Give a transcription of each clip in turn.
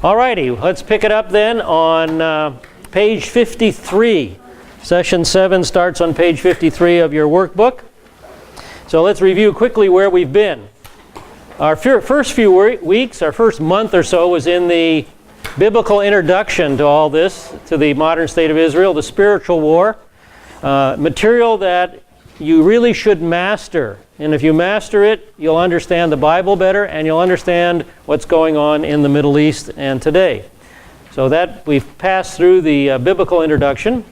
Alrighty, let's pick it up then on page 53. Session 7 starts on page 53 of your workbook. So let's review quickly where we've been. Our first few weeks, our first month or so, was in the biblical introduction to all this, to the modern state of Israel, the spiritual war, material that you really should master. And if you master it, you'll understand the Bible better, and you'll understand what's going on in the Middle East and today. So that we've passed through the biblical introduction.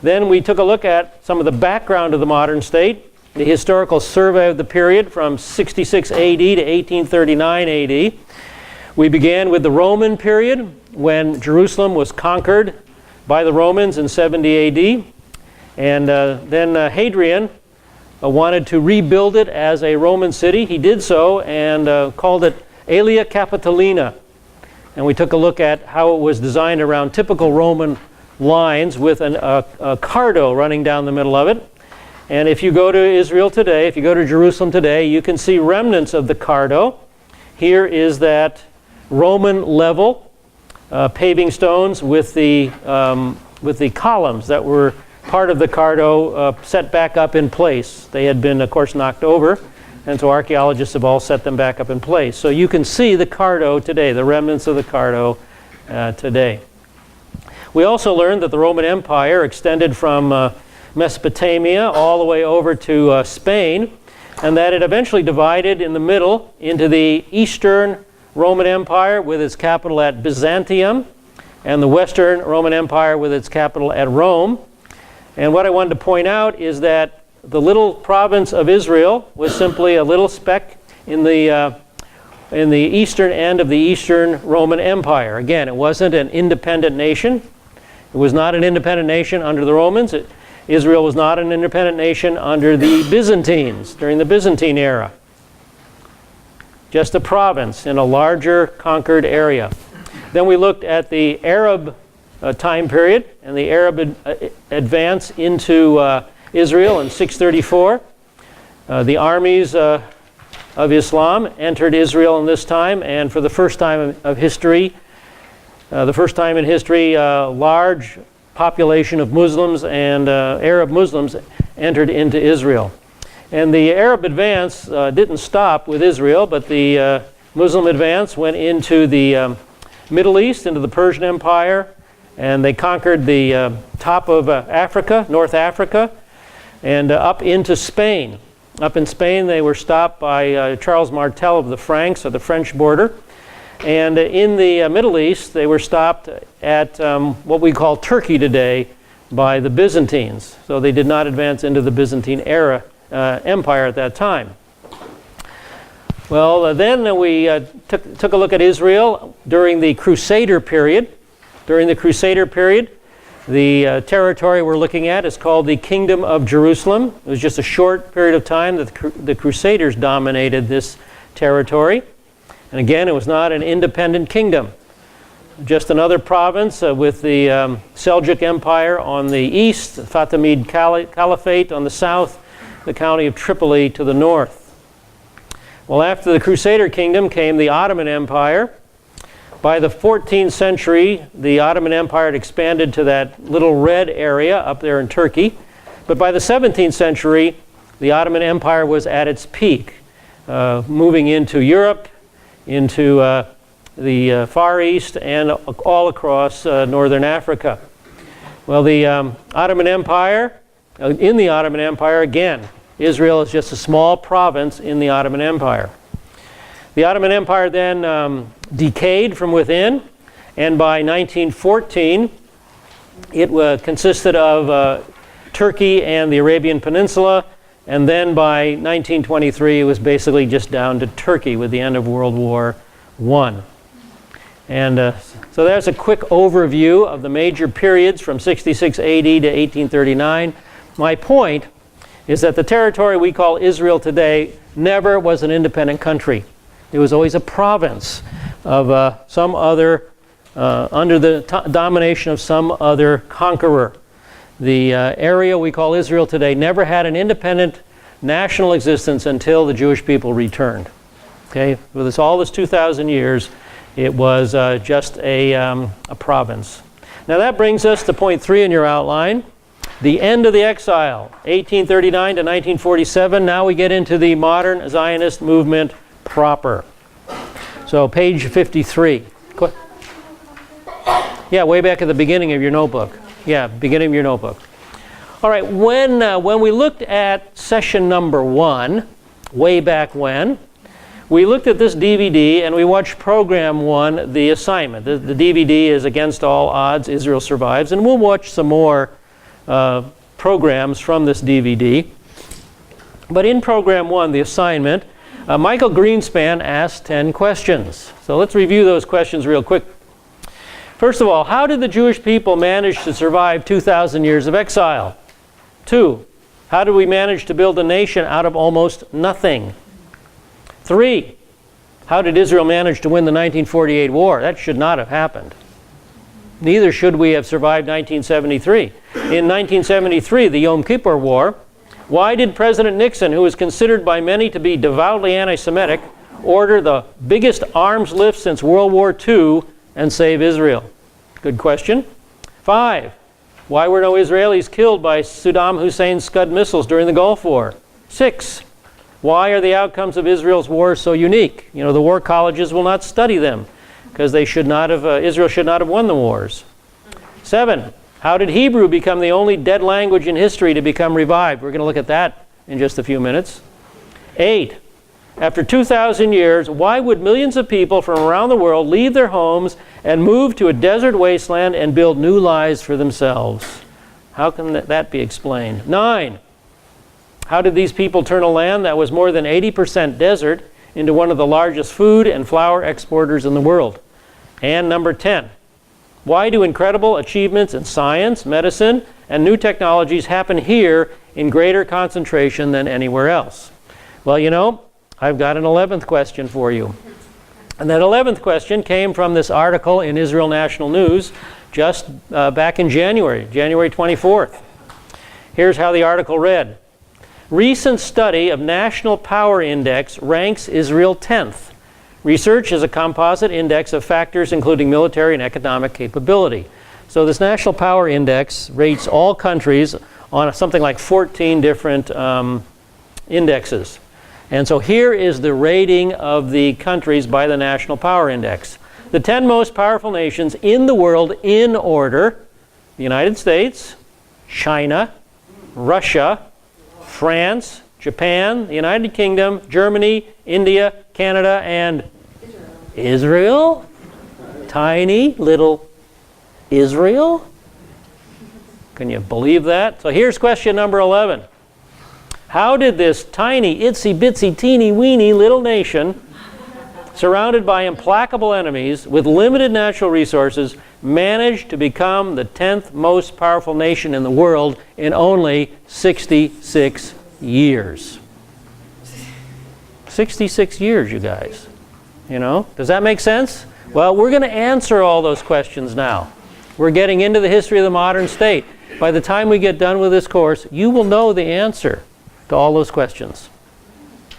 Then we took a look at some of the background of the modern state, the historical survey of the period from 66 AD to 1839 AD. We began with the Roman period, when Jerusalem was conquered by the Romans in 70 AD. And then Hadrian wanted to rebuild it as a Roman city. He did so and called it Aelia Capitolina. And we took a look at how it was designed around typical Roman lines with a cardo running down the middle of it. And if you go to Israel today, if you go to Jerusalem today, you can see remnants of the cardo. Here is that Roman level paving stones with the columns that were part of the cardo set back up in place. They had been, of course, knocked over, and so archaeologists have all set them back up in place. So you can see the cardo today, the remnants of the cardo today. We also learned that the Roman Empire extended from Mesopotamia all the way over to Spain, and that it eventually divided in the middle into the Eastern Roman Empire with its capital at Byzantium, and the Western Roman Empire with its capital at Rome. And what I wanted to point out is that the little province of Israel was simply a little speck in the eastern end of the Eastern Roman Empire. Again, it wasn't an independent nation. It was not an independent nation under the Romans. Israel was not an independent nation under the Byzantines, during the Byzantine era. Just a province in a larger conquered area. Then we looked at the Arab time period and the Arab advance into Israel in 634. The armies of Islam entered Israel in this time, and for the first time of history, large population of Muslims and Arab Muslims entered into Israel. And the Arab advance didn't stop with Israel, but the Muslim advance went into the Middle East, into the Persian Empire, and they conquered the top of Africa, North Africa, and up into Spain. Up in Spain, they were stopped by Charles Martel of the Franks, at the French border. And in the Middle East, they were stopped at what we call Turkey today by the Byzantines. So they did not advance into the Byzantine era empire at that time. Well, then we took a look at Israel during the Crusader period. During the Crusader period, the territory we're looking at is called the Kingdom of Jerusalem. It was just a short period of time that the Crusaders dominated this territory. And again, it was not an independent kingdom. Just another province with the Seljuk Empire on the east, the Fatimid Caliphate on the south, the county of Tripoli to the north. Well, after the Crusader kingdom came the Ottoman Empire. By the 14th century, the Ottoman Empire had expanded to that little red area up there in Turkey. But by the 17th century, the Ottoman Empire was at its peak, moving into Europe, into the Far East, and all across northern Africa. Well, the Ottoman Empire, in the Ottoman Empire, again, Israel is just a small province in the Ottoman Empire. The Ottoman Empire then decayed from within, and by 1914, it consisted of Turkey and the Arabian Peninsula, and then by 1923, it was basically just down to Turkey with the end of World War I. And so there's a quick overview of the major periods from 66 AD to 1839. My point is that the territory we call Israel today never was an independent country. It was always a province of some other, under the domination of some other conqueror. The area we call Israel today never had an independent national existence until the Jewish people returned. Okay, with all this 2,000 years, It was just a province. Now that brings us to point 3 in your outline. The end of the exile, 1839 to 1947. Now we get into the modern Zionist movement proper. So page 53. Yeah, way back at the beginning of your notebook. Yeah, beginning of your notebook. All right, when we looked at session number 1, way back when, we looked at this DVD and we watched program 1, the assignment. The DVD is Against All Odds, Israel Survives, and we'll watch some more programs from this DVD. But in program 1, the assignment, Michael Greenspan asked 10 questions. So let's review those questions real quick. First of all, how did the Jewish people manage to survive 2,000 years of exile? 2, how did we manage to build a nation out of almost nothing? 3, how did Israel manage to win the 1948 war? That should not have happened. Neither should we have survived 1973. In 1973, the Yom Kippur War, why did President Nixon, who is considered by many to be devoutly anti-Semitic, order the biggest arms lift since World War II and save Israel? Good question. 5, why were no Israelis killed by Saddam Hussein's Scud missiles during the Gulf War? 6, why are the outcomes of Israel's wars so unique? You know, the war colleges will not study them because they should not have, Israel should not have won the wars. 7, how did Hebrew become the only dead language in history to become revived? We're going to look at that in just a few minutes. 8, after 2,000 years, why would millions of people from around the world leave their homes and move to a desert wasteland and build new lives for themselves? How can that be explained? 9, how did these people turn a land that was more than 80% desert into one of the largest food and flour exporters in the world? And number 10, why do incredible achievements in science, medicine, and new technologies happen here in greater concentration than anywhere else? Well, you know, I've got an 11th question for you. And that 11th question came from this article in Israel National News just back in January 24th. Here's how the article read. Recent study of National Power Index ranks Israel 10th. Research is a composite index of factors including military and economic capability. So this National Power Index rates all countries on something like 14 different indexes. And so here is the rating of the countries by the National Power Index. The 10 most powerful nations in the world in order: the United States, China, Russia, France, Japan, the United Kingdom, Germany, India, Canada, and Israel? Tiny little Israel? Can you believe that? So here's question number 11. How did this tiny, itsy bitsy, teeny weeny little nation, surrounded by implacable enemies with limited natural resources, manage to become the 10th most powerful nation in the world in only 66 years? 66 years, you guys. You know, does that make sense? Well, we're going to answer all those questions now. We're getting into the history of the modern state. By the time we get done with this course, you will know the answer to all those questions.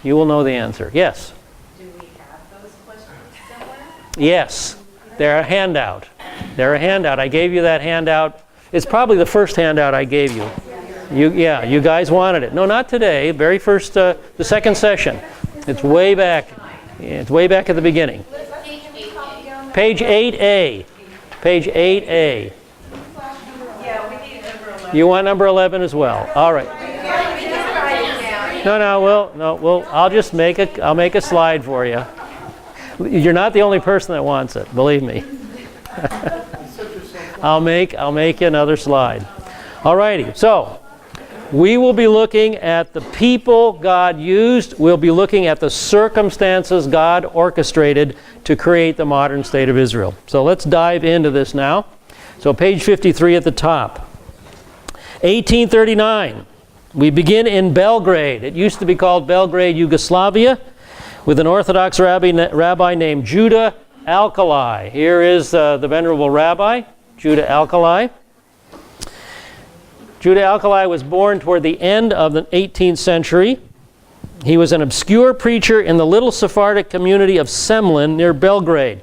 You will know the answer. Yes? Do we have those questions somewhere? Yes. They're a handout. They're a handout. I gave you that handout. It's probably the first handout I gave you. You guys wanted it. No, not today. Very first, the second session. It's way back. It's way back at the beginning. Page 8A. Page 8A. Yeah, we need number 11. You want number 11 as well? All right. No. I'll just make a slide for you. You're not the only person that wants it, believe me. I'll make you another slide. All righty. So, we will be looking at the people God used. We'll be looking at the circumstances God orchestrated to create the modern state of Israel. So let's dive into this now. So page 53 at the top. 1839. We begin in Belgrade. It used to be called Belgrade, Yugoslavia, with an Orthodox rabbi named Judah Alkali. Here is the venerable rabbi, Judah Alkali. Judah Alkali was born toward the end of the 18th century. He was an obscure preacher in the little Sephardic community of Semlin near Belgrade.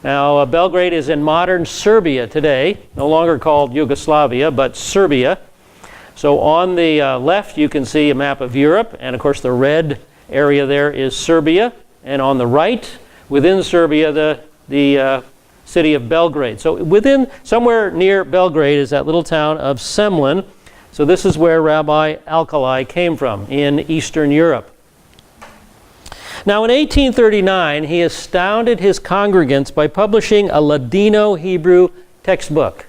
Now, Belgrade is in modern Serbia today, no longer called Yugoslavia, but Serbia. So on the left, you can see a map of Europe, and of course the red area there is Serbia. And on the right, within Serbia, the city of Belgrade. So within, somewhere near Belgrade is that little town of Semlin. So this is where Rabbi Alkali came from, in Eastern Europe. Now in 1839, he astounded his congregants by publishing a Ladino Hebrew textbook.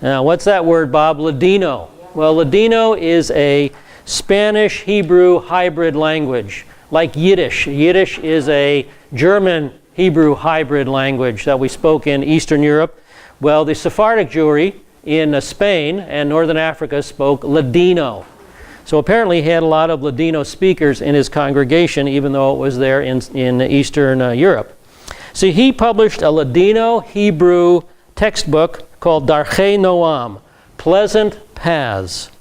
Now what's that word, Bob? Ladino. Well, Ladino is a Spanish Hebrew hybrid language, like Yiddish. Yiddish is a German Hebrew hybrid language that we spoke in Eastern Europe. Well, the Sephardic Jewry in Spain and Northern Africa spoke Ladino. So apparently he had a lot of Ladino speakers in his congregation, even though it was there in Eastern Europe. So he published a Ladino Hebrew textbook called Darchei Noam, Pleasant Paths.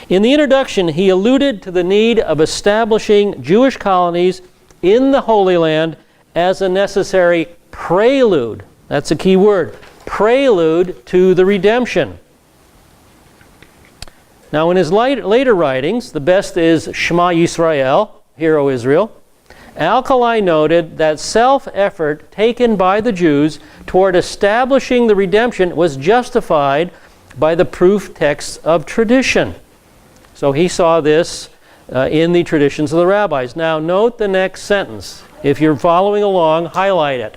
In the introduction, he alluded to the need of establishing Jewish colonies in the Holy Land as a necessary prelude. That's a key word. Prelude to the redemption. Now in his later writings, the best is Shema Yisrael, Hear O Israel, Alkali noted that self-effort taken by the Jews toward establishing the redemption was justified by the proof texts of tradition. So he saw this in the traditions of the rabbis. Now note the next sentence. If you're following along, highlight it.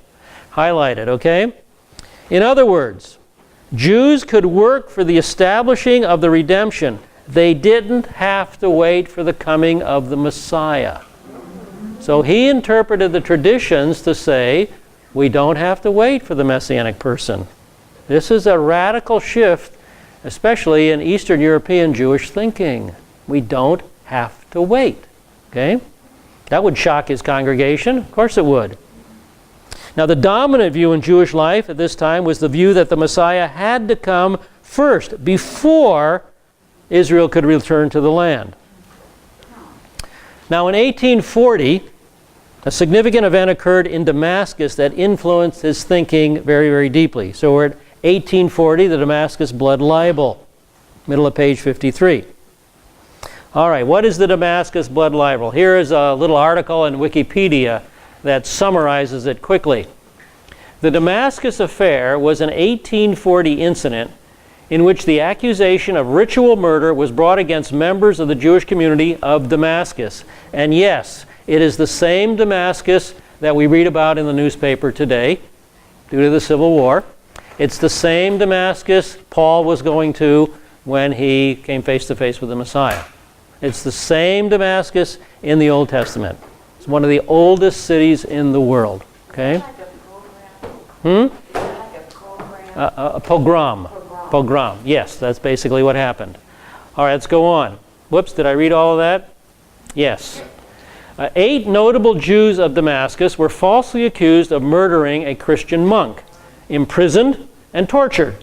Highlight it, okay? In other words, Jews could work for the establishing of the redemption. They didn't have to wait for the coming of the Messiah. So he interpreted the traditions to say, we don't have to wait for the Messianic person. This is a radical shift, especially in Eastern European Jewish thinking. We don't have to wait. Okay? That would shock his congregation. Of course it would. Now the dominant view in Jewish life at this time was the view that the Messiah had to come first, before Israel could return to the land. Now in 1840, a significant event occurred in Damascus that influenced his thinking very, very deeply. So we're at 1840, the Damascus blood libel, middle of page 53. All right, what is the Damascus blood libel? Here is a little article in Wikipedia that summarizes it quickly. The Damascus affair was an 1840 incident in which the accusation of ritual murder was brought against members of the Jewish community of Damascus. And yes, it is the same Damascus that we read about in the newspaper today due to the Civil War. It's the same Damascus Paul was going to when he came face to face with the Messiah. It's the same Damascus in the Old Testament. It's one of the oldest cities in the world. Okay? A pogrom. Pogrom. Yes, that's basically what happened. All right, let's go on. Whoops, did I read all of that? Yes. 8 notable Jews of Damascus were falsely accused of murdering a Christian monk, imprisoned and tortured.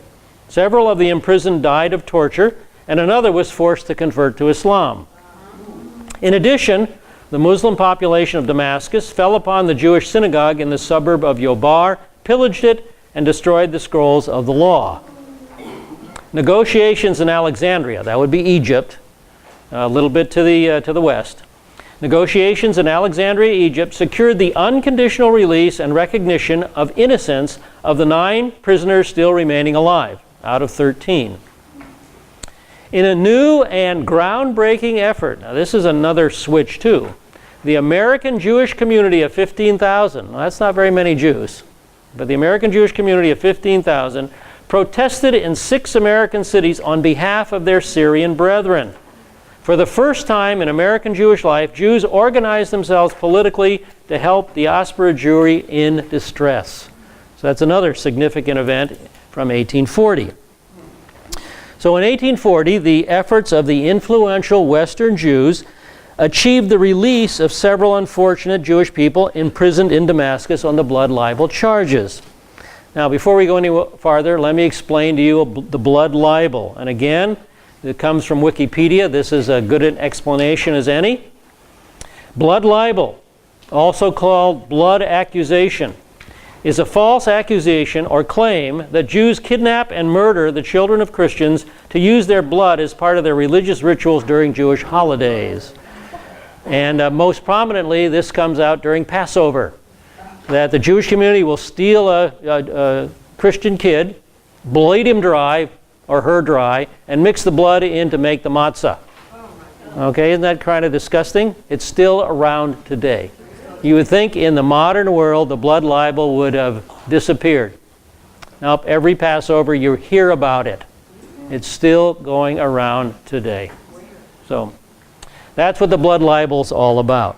Several of the imprisoned died of torture, and another was forced to convert to Islam. In addition, the Muslim population of Damascus fell upon the Jewish synagogue in the suburb of Yobar, pillaged it, and destroyed the scrolls of the law. Negotiations in Alexandria, that would be Egypt, a little bit to the west. Negotiations in Alexandria, Egypt, secured the unconditional release and recognition of innocence of the 9 prisoners still remaining alive, out of 13. In a new and groundbreaking effort, now this is another switch too, the American Jewish community of 15,000, well, that's not very many Jews, but the American Jewish community of 15,000 protested in 6 American cities on behalf of their Syrian brethren. For the first time in American Jewish life, Jews organized themselves politically to help diaspora Jewry in distress. So that's another significant event from 1840. So in 1840, the efforts of the influential Western Jews achieved the release of several unfortunate Jewish people imprisoned in Damascus on the blood libel charges. Now, before we go any farther, let me explain to you the blood libel. And again, it comes from Wikipedia. This is as good an explanation as any. Blood libel, also called blood accusation, is a false accusation or claim that Jews kidnap and murder the children of Christians to use their blood as part of their religious rituals during Jewish holidays. And most prominently, this comes out during Passover, that the Jewish community will steal a Christian kid, bleed him dry, or her dry, and mix the blood in to make the matzah. Okay, isn't that kind of disgusting? It's still around today. You would think in the modern world the blood libel would have disappeared. Now, every Passover you hear about it. It's still going around today. So that's what the blood libel's all about.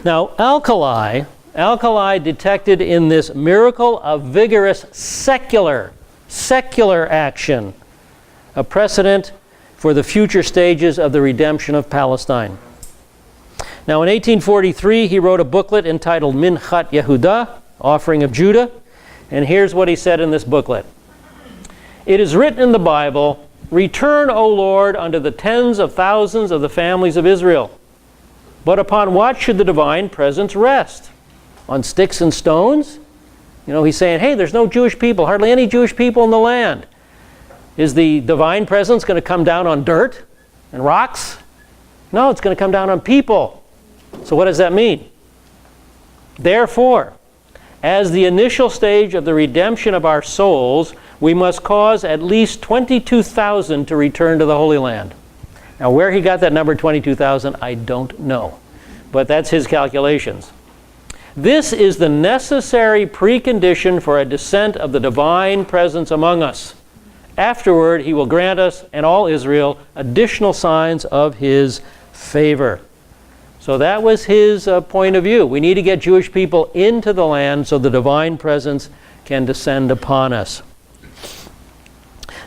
Now, alkali detected in this miracle of vigorous secular action, a precedent for the future stages of the redemption of Palestine. Now, in 1843, he wrote a booklet entitled Minchat Yehudah, Offering of Judah, and here's what he said in this booklet. It is written in the Bible, "Return, O Lord, unto the tens of thousands of the families of Israel. But upon what should the divine presence rest? On sticks and stones?" You know, he's saying, hey, there's no Jewish people, hardly any Jewish people in the land. Is the divine presence going to come down on dirt and rocks? No, it's going to come down on people. So what does that mean? Therefore, as the initial stage of the redemption of our souls, we must cause at least 22,000 to return to the Holy Land. Now, where he got that number 22,000, I don't know. But that's his calculations. This is the necessary precondition for a descent of the divine presence among us. Afterward, he will grant us and all Israel additional signs of his favor. So that was his point of view. We need to get Jewish people into the land so the divine presence can descend upon us.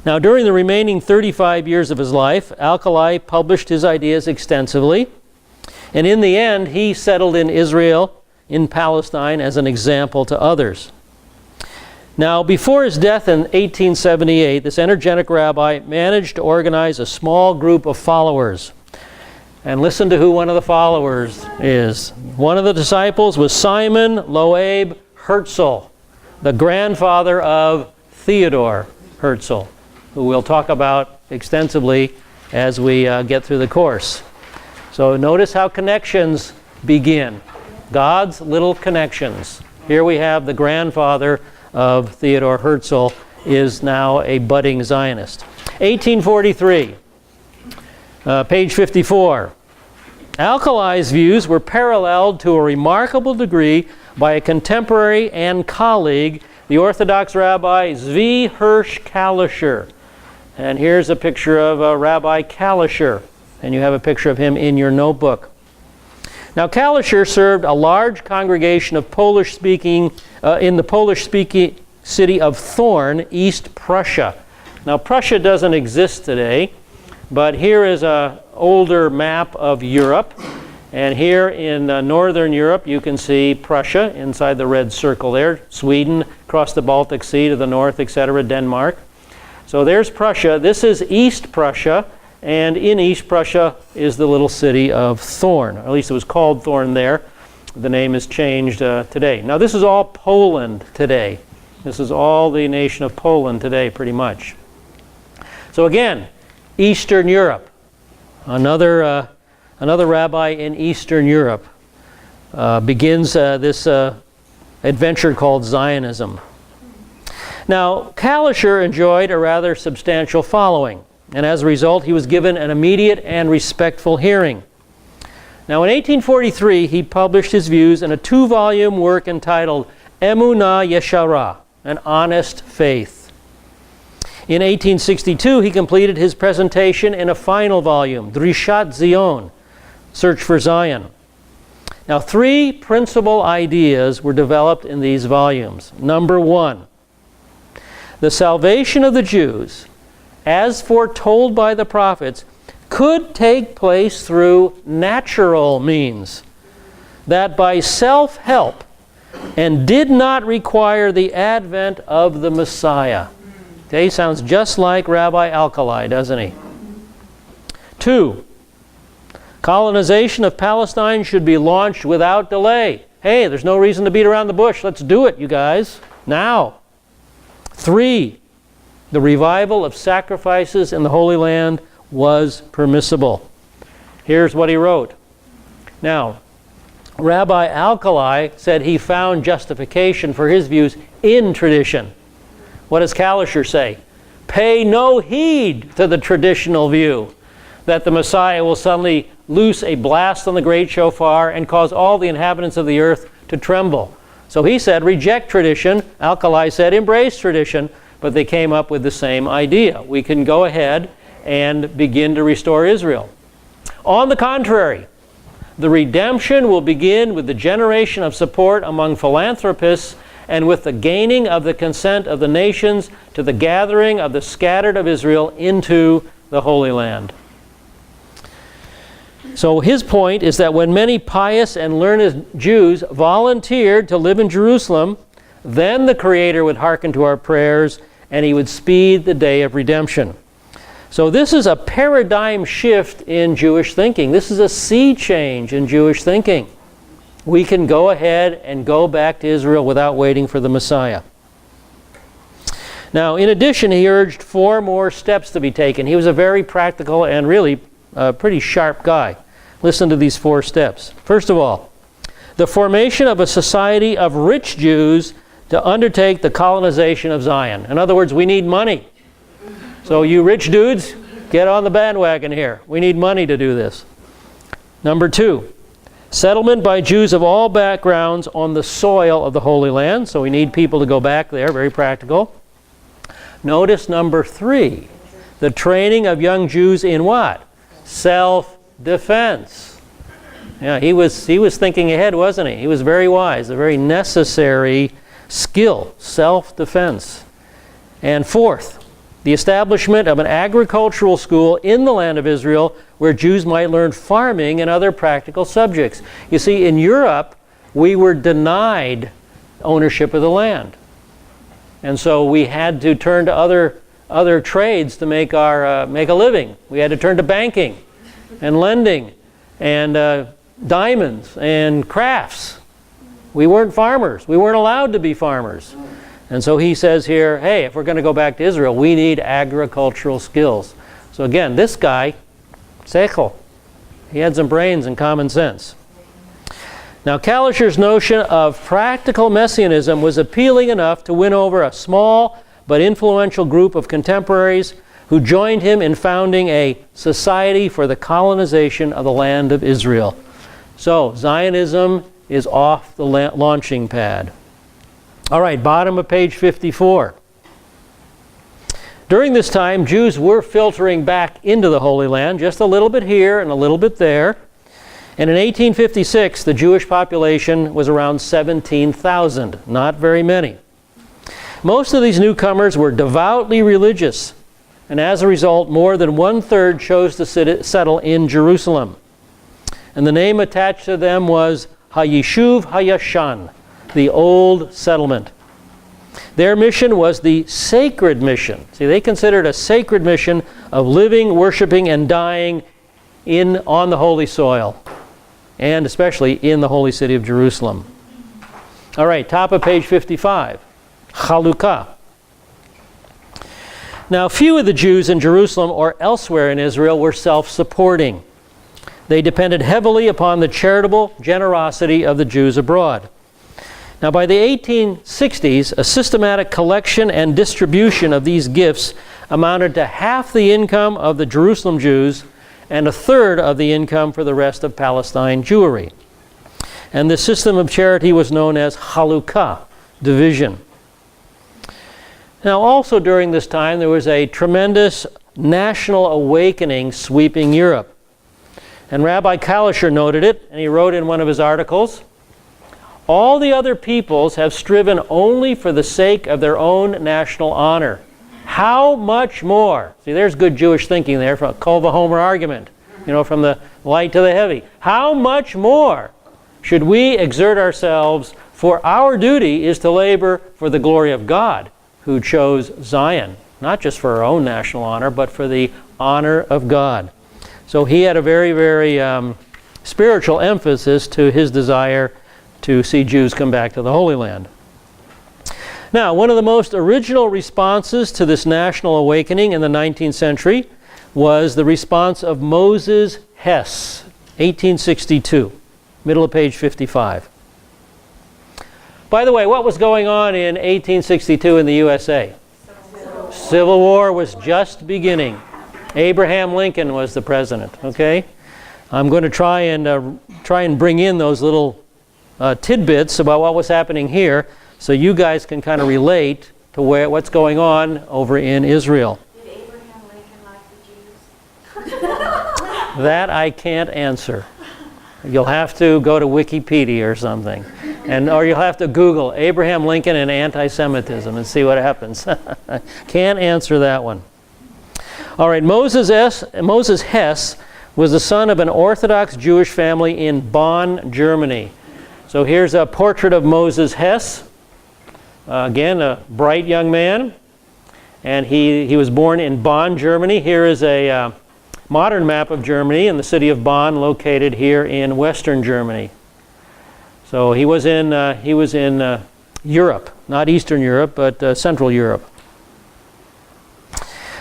Now, during the remaining 35 years of his life, Alkali published his ideas extensively. And in the end, he settled in Israel, in Palestine, as an example to others. Now, before his death in 1878, this energetic rabbi managed to organize a small group of followers. And listen to who one of the followers is. One of the disciples was Simon Loeb Herzl, the grandfather of Theodore Herzl, who we'll talk about extensively as we get through the course. So notice how connections begin. God's little connections. Here we have the grandfather of Theodore Herzl is now a budding Zionist. 1843, page 54. Alkali's views were paralleled to a remarkable degree by a contemporary and colleague, the Orthodox Rabbi Zvi Hirsch Kalischer. And here's a picture of Rabbi Kalischer, and you have a picture of him in your notebook. Now, Kalischer served a large congregation of Polish-speaking in the Polish-speaking city of Thorn, East Prussia. Now, Prussia doesn't exist today, but here is an older map of Europe. And here in northern Europe, you can see Prussia inside the red circle there, Sweden, across the Baltic Sea to the north, etc., Denmark. So there's Prussia. This is East Prussia. And in East Prussia is the little city of Thorn. Or at least it was called Thorn there. The name is changed today. Now, this is all Poland today. This is all the nation of Poland today, pretty much. So again, Eastern Europe. Another rabbi in Eastern Europe begins this adventure called Zionism. Now, Kalischer enjoyed a rather substantial following. And as a result, he was given an immediate and respectful hearing. Now, in 1843, he published his views in a 2-volume work entitled Emunah Yeshara, an honest faith. In 1862, he completed his presentation in a final volume, Drishat Zion, Search for Zion. Now, 3 principal ideas were developed in these volumes. Number 1, the salvation of the Jews, as foretold by the prophets, could take place through natural means, that by self-help, and did not require the advent of the Messiah. Okay, sounds just like Rabbi Alkali, doesn't he? 2, colonization of Palestine should be launched without delay, hey, there's no reason to beat around the bush. Let's do it, you guys, now. 3, the revival of sacrifices in the Holy Land was permissible. Here's what he wrote. Now, Rabbi Alkali said he found justification for his views in tradition. What does Kalischer say? Pay no heed to the traditional view that the Messiah will suddenly loose a blast on the great shofar and cause all the inhabitants of the earth to tremble. So he said, reject tradition. Alkali said, embrace tradition. But they came up with the same idea. We can go ahead and begin to restore Israel. On the contrary, the redemption will begin with the generation of support among philanthropists and with the gaining of the consent of the nations to the gathering of the scattered of Israel into the Holy Land. So his point is that when many pious and learned Jews volunteered to live in Jerusalem, then the Creator would hearken to our prayers and he would speed the day of redemption. So this is a paradigm shift in Jewish thinking. This is a sea change in Jewish thinking. We can go ahead and go back to Israel without waiting for the Messiah. Now, in addition, he urged 4 more steps to be taken. He was a very practical and really pretty sharp guy. Listen to these 4 steps. First of all, the formation of a society of rich Jews to undertake the colonization of Zion. In other words, we need money. So you rich dudes, get on the bandwagon here. We need money to do this. Number 2, settlement by Jews of all backgrounds on the soil of the Holy Land. So we need people to go back there, very practical. Notice number 3, the training of young Jews in what? Self-defense. Yeah, he was thinking ahead, wasn't he? He was very wise, a very necessary skill, self-defense. And 4th, the establishment of an agricultural school in the land of Israel where Jews might learn farming and other practical subjects. You see, in Europe, we were denied ownership of the land. And so we had to turn to other trades to make a living. We had to turn to banking and lending and diamonds and crafts. We weren't farmers. We weren't allowed to be farmers. And so he says here, hey, if we're going to go back to Israel, we need agricultural skills. So again, this guy, seichel, he had some brains and common sense. Now, Kalischer's notion of practical messianism was appealing enough to win over a small but influential group of contemporaries who joined him in founding a society for the colonization of the land of Israel. So, Zionism is off the launching pad. All right, bottom of page 54. During this time, Jews were filtering back into the Holy Land, just a little bit here and a little bit there. And in 1856, the Jewish population was around 17,000, not very many. Most of these newcomers were devoutly religious, and as a result, more than 1/3 chose to settle in Jerusalem. And the name attached to them was HaYishuv HaYashan, the old settlement. Their mission was the sacred mission. See, they considered a sacred mission of living, worshiping, and dying on the holy soil, and especially in the holy city of Jerusalem. All right, top of page 55, Chalukah. Now, few of the Jews in Jerusalem or elsewhere in Israel were self-supporting. They depended heavily upon the charitable generosity of the Jews abroad. Now, by the 1860s, a systematic collection and distribution of these gifts amounted to half the income of the Jerusalem Jews and 1/3 of the income for the rest of Palestine Jewry. And the system of charity was known as Chalukah, division. Now, also during this time, there was a tremendous national awakening sweeping Europe. And Rabbi Kalischer noted it, and he wrote in one of his articles, all the other peoples have striven only for the sake of their own national honor. How much more? See, there's good Jewish thinking there from a Kova Homer argument, from the light to the heavy. How much more should we exert ourselves, for our duty is to labor for the glory of God, who chose Zion, not just for our own national honor, but for the honor of God. So he had a very, very spiritual emphasis to his desire to see Jews come back to the Holy Land. Now, one of the most original responses to this national awakening in the 19th century was the response of Moses Hess, 1862, middle of page 55. By the way, what was going on in 1862 in the USA? Civil War was just beginning. Abraham Lincoln was the president, okay? I'm going to try and bring in those little tidbits about what was happening here so you guys can kind of relate to what's going on over in Israel. Did Abraham Lincoln like the Jews? That I can't answer. You'll have to go to Wikipedia or something. Or you'll have to Google Abraham Lincoln and anti-Semitism and see what happens. Can't answer that one. All right, Moses Hess was the son of an Orthodox Jewish family in Bonn, Germany. So here's a portrait of Moses Hess. Again, a bright young man. And he was born in Bonn, Germany. Here is a modern map of Germany and the city of Bonn located here in western Germany. So he was in Europe, not Eastern Europe, but Central Europe.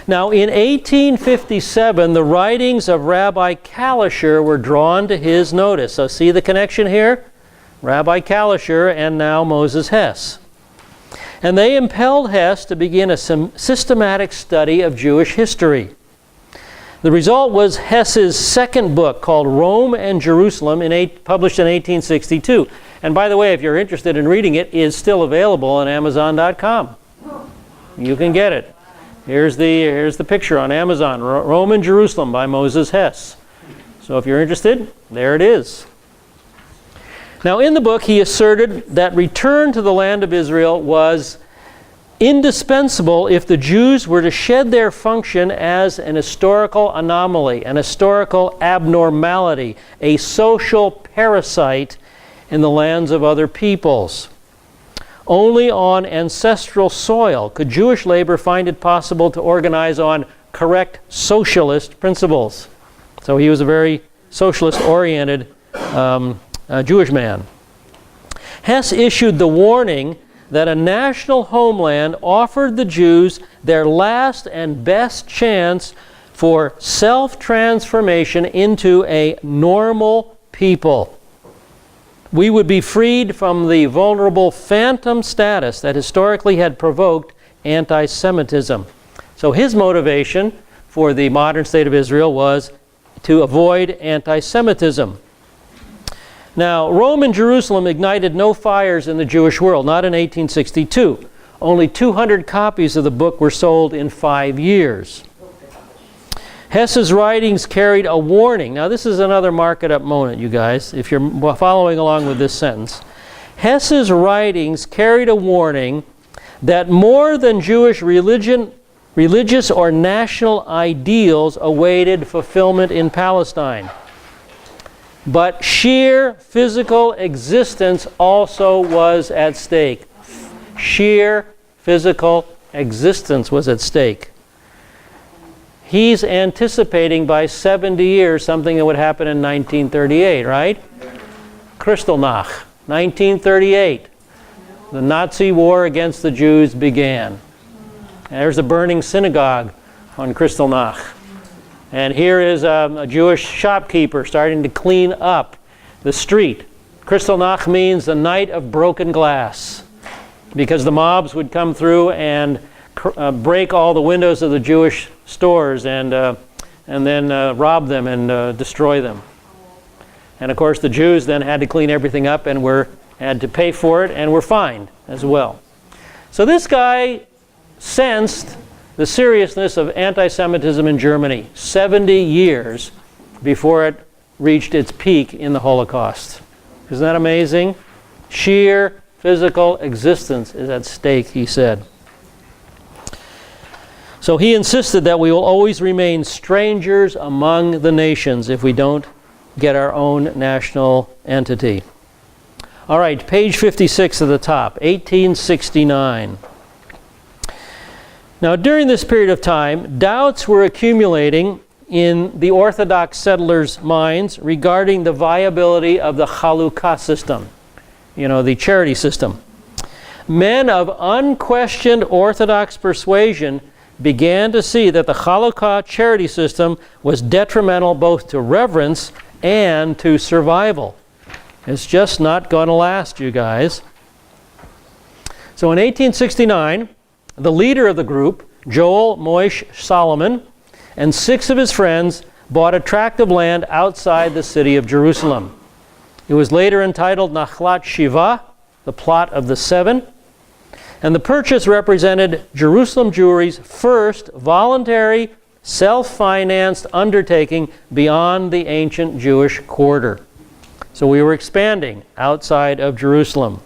Now, in 1857, the writings of Rabbi Kalischer were drawn to his notice. So see the connection here? Rabbi Kalischer and now Moses Hess. And they impelled Hess to begin a systematic study of Jewish history. The result was Hess's second book called Rome and Jerusalem, published in 1862. And by the way, if you're interested in reading it, it is still available on Amazon.com. You can get it. Here's the picture on Amazon, Rome and Jerusalem by Moses Hess. So if you're interested, there it is. Now in the book, he asserted that return to the land of Israel was indispensable if the Jews were to shed their function as an historical anomaly, an historical abnormality, a social parasite in the lands of other peoples. Only on ancestral soil could Jewish labor find it possible to organize on correct socialist principles. So he was a very socialist-oriented Jewish man. Hess issued the warning that a national homeland offered the Jews their last and best chance for self-transformation into a normal people. We would be freed from the vulnerable phantom status that historically had provoked anti-Semitism. So his motivation for the modern state of Israel was to avoid anti-Semitism. Now, Rome and Jerusalem ignited no fires in the Jewish world, not in 1862. Only 200 copies of the book were sold in 5 years. Hess's writings carried a warning. Now, this is another mark it up moment, you guys, if you're following along with this sentence. Hess's writings carried a warning that more than Jewish religious or national ideals awaited fulfillment in Palestine. But sheer physical existence also was at stake. Sheer physical existence was at stake. He's anticipating by 70 years something that would happen in 1938, right? Kristallnacht, 1938. The Nazi war against the Jews began. There's a burning synagogue on Kristallnacht. And here is a Jewish shopkeeper starting to clean up the street. Kristallnacht means the night of broken glass, because the mobs would come through and break all the windows of the Jewish stores and then rob them and destroy them. And of course the Jews then had to clean everything up and had to pay for it and were fined as well. So this guy sensed the seriousness of anti-Semitism in Germany 70 years before it reached its peak in the Holocaust. Isn't that amazing? Sheer physical existence is at stake, he said. So he insisted that we will always remain strangers among the nations if we don't get our own national entity. All right, page 56 at the top, 1869. Now, during this period of time, doubts were accumulating in the Orthodox settlers' minds regarding the viability of the Chalukah system. the charity system. Men of unquestioned Orthodox persuasion began to see that the Chalukah charity system was detrimental both to reverence and to survival. It's just not going to last, you guys. So in 1869, the leader of the group, Joel Moish Solomon, and 6 of his friends bought a tract of land outside the city of Jerusalem. It was later entitled Nachlat Shiva, the plot of the 7, and the purchase represented Jerusalem Jewry's first voluntary, self-financed undertaking beyond the ancient Jewish quarter. So we were expanding outside of Jerusalem.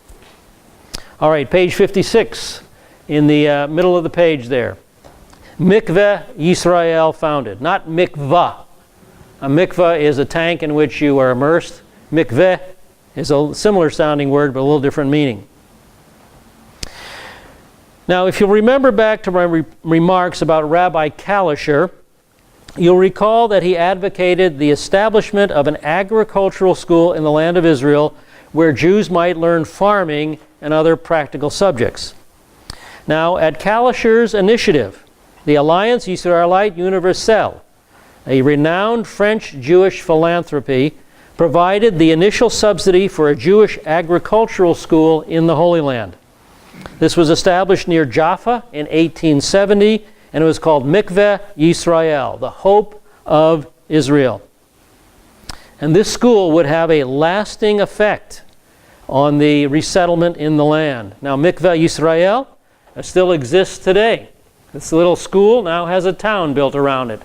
All right, page 56, in the middle of the page there. Mikveh Yisrael founded, not mikvah. A mikvah is a tank in which you are immersed. Mikveh is a similar sounding word, but a little different meaning. Now, if you'll remember back to my remarks about Rabbi Kalischer, you'll recall that he advocated the establishment of an agricultural school in the land of Israel where Jews might learn farming and other practical subjects. Now, at Kalischer's initiative, the Alliance Israelite Universelle, a renowned French-Jewish philanthropy, provided the initial subsidy for a Jewish agricultural school in the Holy Land. This was established near Jaffa in 1870, and it was called Mikveh Yisrael, the hope of Israel. And this school would have a lasting effect on the resettlement in the land. Now, Mikveh Yisrael still exists today. This little school now has a town built around it.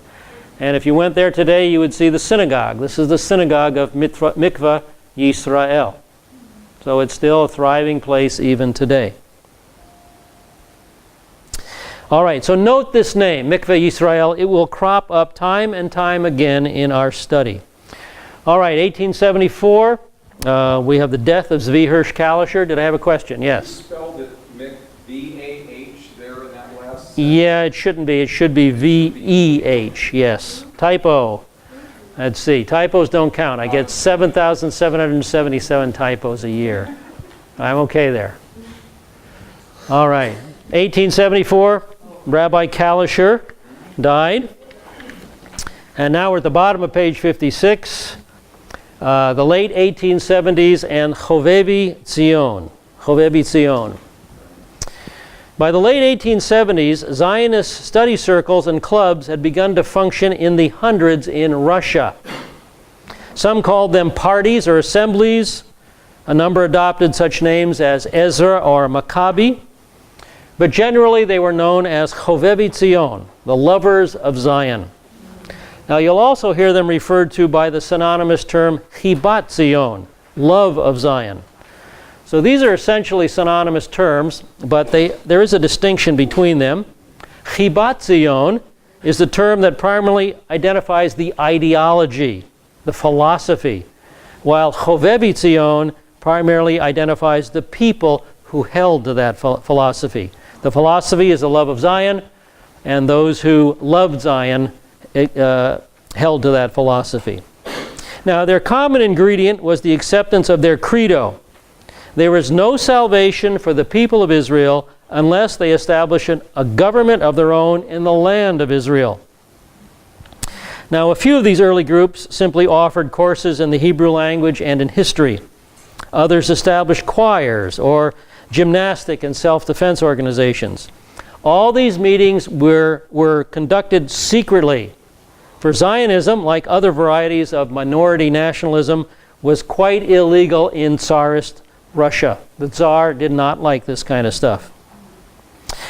And if you went there today, you would see the synagogue. This is the synagogue of Mikveh Yisrael. So it's still a thriving place even today. All right, so note this name, Mikveh Yisrael. It will crop up time and time again in our study. All right, 1874, we have the death of Zvi Hirsch Kalischer. Did I have a question? Yes. You spelled it V-A-H there in that last sentence? Yeah, it shouldn't be. It should be V-E-H, yes. Typo. Let's see. Typos don't count. I get 7,777 typos a year. I'm okay there. All right. 1874, Rabbi Kalischer died. And now we're at the bottom of page 56. The late 1870s and Chovevi Tzion. Chovevi Tzion. By the late 1870s, Zionist study circles and clubs had begun to function in the hundreds in Russia. Some called them parties or assemblies. A number adopted such names as Ezra or Maccabi. But generally they were known as Chovevi Tzion, the lovers of Zion. Now you'll also hear them referred to by the synonymous term Chibat Zion, love of Zion. So these are essentially synonymous terms, but there is a distinction between them. Chibat Zion is the term that primarily identifies the ideology, the philosophy, while Chovevi Tzion primarily identifies the people who held to that philosophy. The philosophy is the love of Zion, and those who loved Zion held to that philosophy. Now, their common ingredient was the acceptance of their credo. There is no salvation for the people of Israel unless they establish a government of their own in the land of Israel. Now, a few of these early groups simply offered courses in the Hebrew language and in history. Others established choirs or gymnastic and self-defense organizations. All these meetings were conducted secretly. For Zionism, like other varieties of minority nationalism, was quite illegal in Tsarist Russia. The Tsar did not like this kind of stuff.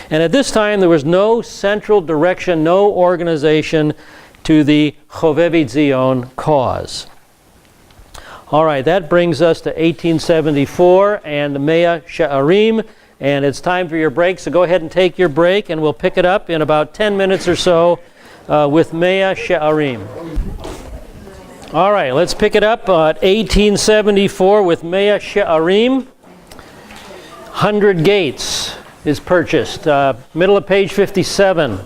And at this time, there was no central direction, no organization to the Chovevi Tzion cause. All right, that brings us to 1874 and the Mea She'arim, and it's time for your break, so go ahead and take your break, and we'll pick it up in about 10 minutes or so with Mea She'arim. All right, let's pick it up at 1874 with Mea She'arim. 100 Gates is purchased, middle of page 57.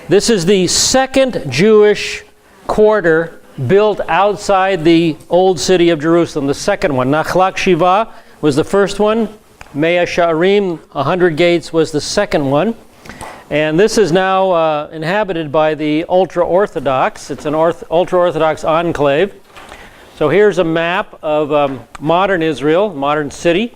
This is the second Jewish quarter built outside the old city of Jerusalem. The second one, Nachlak Shiva, was the first one. Mea Sha'arim, 100 gates, was the second one. And this is now inhabited by the ultra-Orthodox. It's an ultra-Orthodox enclave. So here's a map of modern Israel, modern city,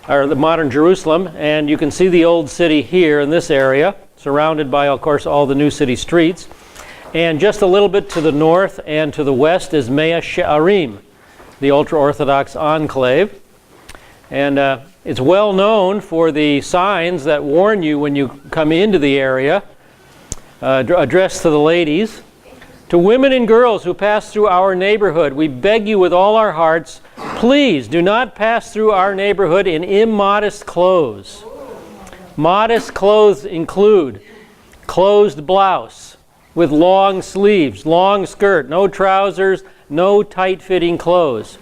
or the modern Jerusalem. And you can see the old city here in this area, surrounded by, of course, all the new city streets. And just a little bit to the north and to the west is Mea She'arim, the ultra-Orthodox enclave. And it's well known for the signs that warn you when you come into the area, addressed to the ladies. To women and girls who pass through our neighborhood, we beg you with all our hearts, please do not pass through our neighborhood in immodest clothes. Modest clothes include closed blouse with long sleeves, long skirt, no trousers, no tight-fitting clothes.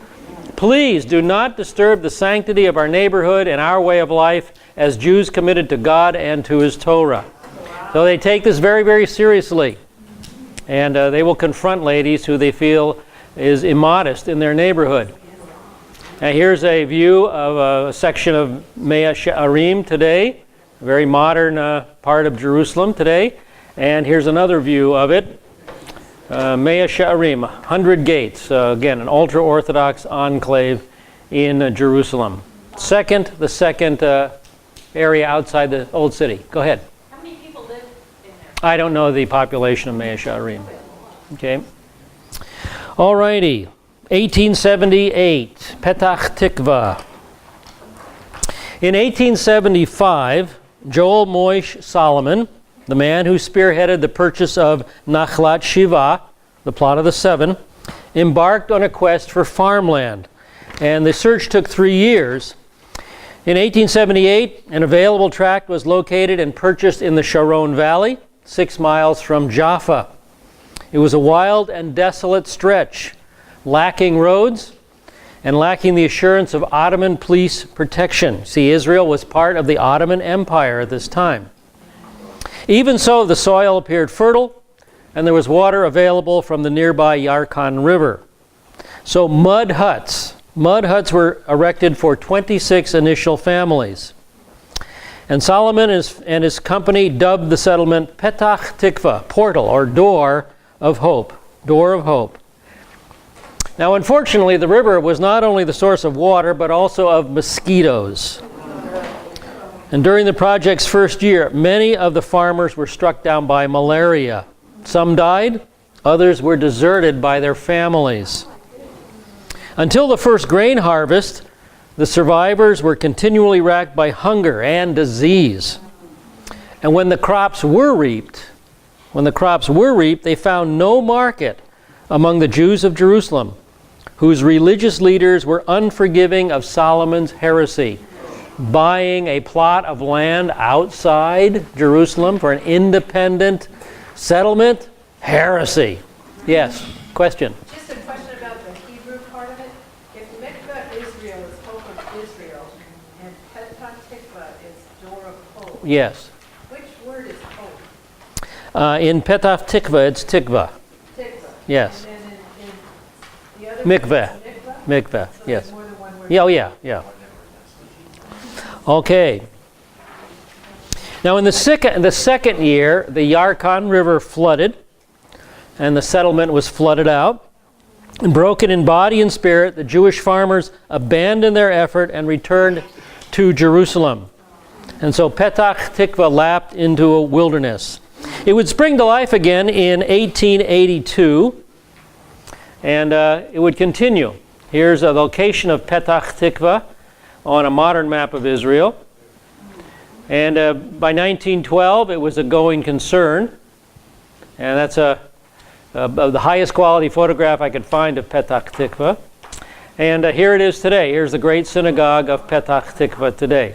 Please do not disturb the sanctity of our neighborhood and our way of life as Jews committed to God and to His Torah. So they take this very, very seriously. And they will confront ladies who they feel is immodest in their neighborhood. And here's a view of a section of Mea She'arim today, a very modern part of Jerusalem today. And here's another view of it. Mea She'arim, 100 gates. Again, an ultra-Orthodox enclave in Jerusalem. The second area outside the old city. Go ahead. How many people live in there? I don't know the population of Mea She'arim. Okay. All righty. 1878, Petach Tikva. In 1875, Joel Moish Solomon, the man who spearheaded the purchase of Nachlat Shiva, the plot of the seven, embarked on a quest for farmland. And the search took 3 years. In 1878, an available tract was located and purchased in the Sharon Valley, 6 miles from Jaffa. It was a wild and desolate stretch, lacking roads and lacking the assurance of Ottoman police protection. See, Israel was part of the Ottoman Empire at this time. Even so, the soil appeared fertile, and there was water available from the nearby Yarkon River. So mud huts were erected for 26 initial families. And Solomon and his company dubbed the settlement Petach Tikva, portal or door of hope, door of hope. Now, unfortunately, the river was not only the source of water, but also of mosquitoes. And during the project's first year, many of the farmers were struck down by malaria. Some died, others were deserted by their families. Until the first grain harvest, the survivors were continually racked by hunger and disease. And when the crops were reaped, they found no market among the Jews of Jerusalem, whose religious leaders were unforgiving of Solomon's heresy. Buying a plot of land outside Jerusalem for an independent settlement? Heresy. Yes, question. Just a question about the Hebrew part of it. If Mikveh Israel is hope of Israel, and Petach Tikva is door of hope, Yes. which word is hope? In Petach Tikva, it's Tikva. Tikva. Yes. And then in the other Mikveh. word is Mikveh? Mikveh, So yes. there's more than one word. Yeah. Okay. Now in the second year, the Yarkon River flooded, and the settlement was flooded out. And broken in body and spirit, the Jewish farmers abandoned their effort and returned to Jerusalem. And so Petach Tikva lapped into a wilderness. It would spring to life again in 1882, and it would continue. Here's a location of Petach Tikva on a modern map of Israel. And by 1912, it was a going concern. And that's the highest quality photograph I could find of Petach Tikva. And here it is today. Here's the great synagogue of Petach Tikva today.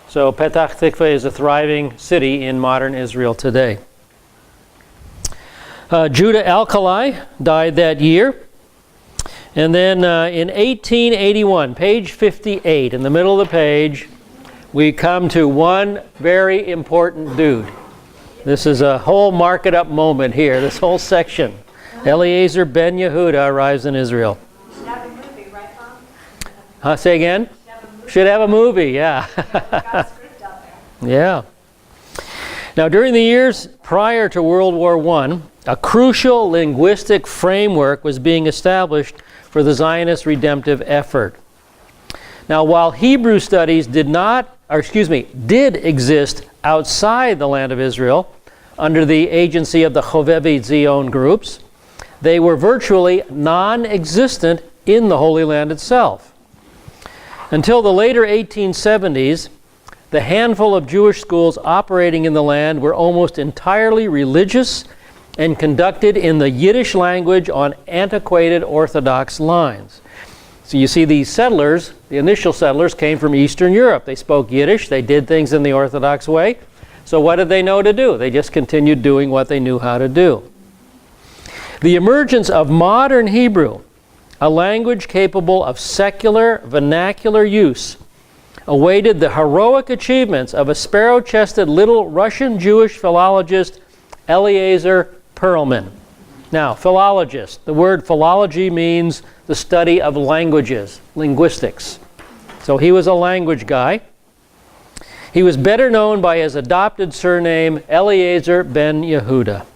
So Petach Tikva is a thriving city in modern Israel today. Judah Alkali died that year. And then in 1881, page 58, in the middle of the page, we come to one very important dude. This is a whole mark it up moment here, this whole section. Eliezer ben Yehuda arrives in Israel. Should have a movie, right, Mom? Say again? Should have a movie. Should have a movie, yeah. Got a script out there. Yeah. Now, during the years prior to World War I, a crucial linguistic framework was being established for the Zionist redemptive effort. Now, while Hebrew studies did exist outside the land of Israel under the agency of the Chovevi Zion groups, they were virtually non-existent in the Holy Land itself. Until the later 1870s, the handful of Jewish schools operating in the land were almost entirely religious and conducted in the Yiddish language on antiquated Orthodox lines. So you see these settlers, the initial settlers, came from Eastern Europe. They spoke Yiddish, they did things in the Orthodox way. So what did they know to do? They just continued doing what they knew how to do. The emergence of modern Hebrew, a language capable of secular vernacular use, awaited the heroic achievements of a sparrow-chested little Russian Jewish philologist, Eliezer Perelman. Now, philologist, the word philology means the study of languages, linguistics. So he was a language guy. He was better known by his adopted surname, Eliezer ben Yehuda.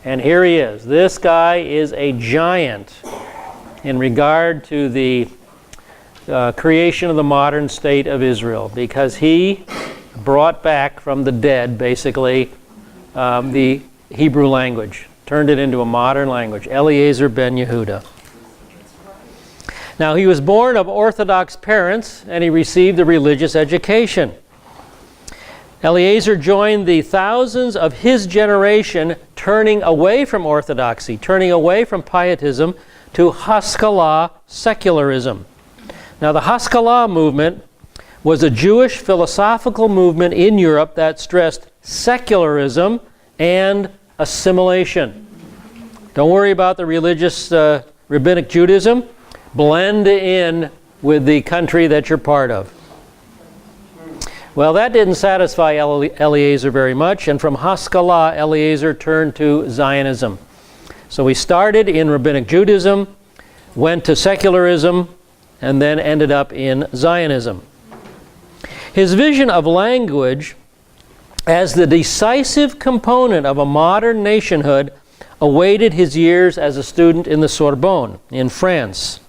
And here he is. This guy is a giant in regard to the creation of the modern state of Israel, because he brought back from the dead, basically, the Hebrew language, turned it into a modern language, Eliezer ben Yehuda. Now, he was born of Orthodox parents, and he received a religious education. Eliezer joined the thousands of his generation turning away from orthodoxy, turning away from pietism to Haskalah secularism. Now, the Haskalah movement was a Jewish philosophical movement in Europe that stressed secularism and assimilation. Don't worry about the religious rabbinic Judaism. Blend in with the country that you're part of. Well, that didn't satisfy Eliezer very much, and from Haskalah, Eliezer turned to Zionism. So he started in rabbinic Judaism, went to secularism, and then ended up in Zionism. His vision of language as the decisive component of a modern nationhood awaited his years as a student in the Sorbonne in France.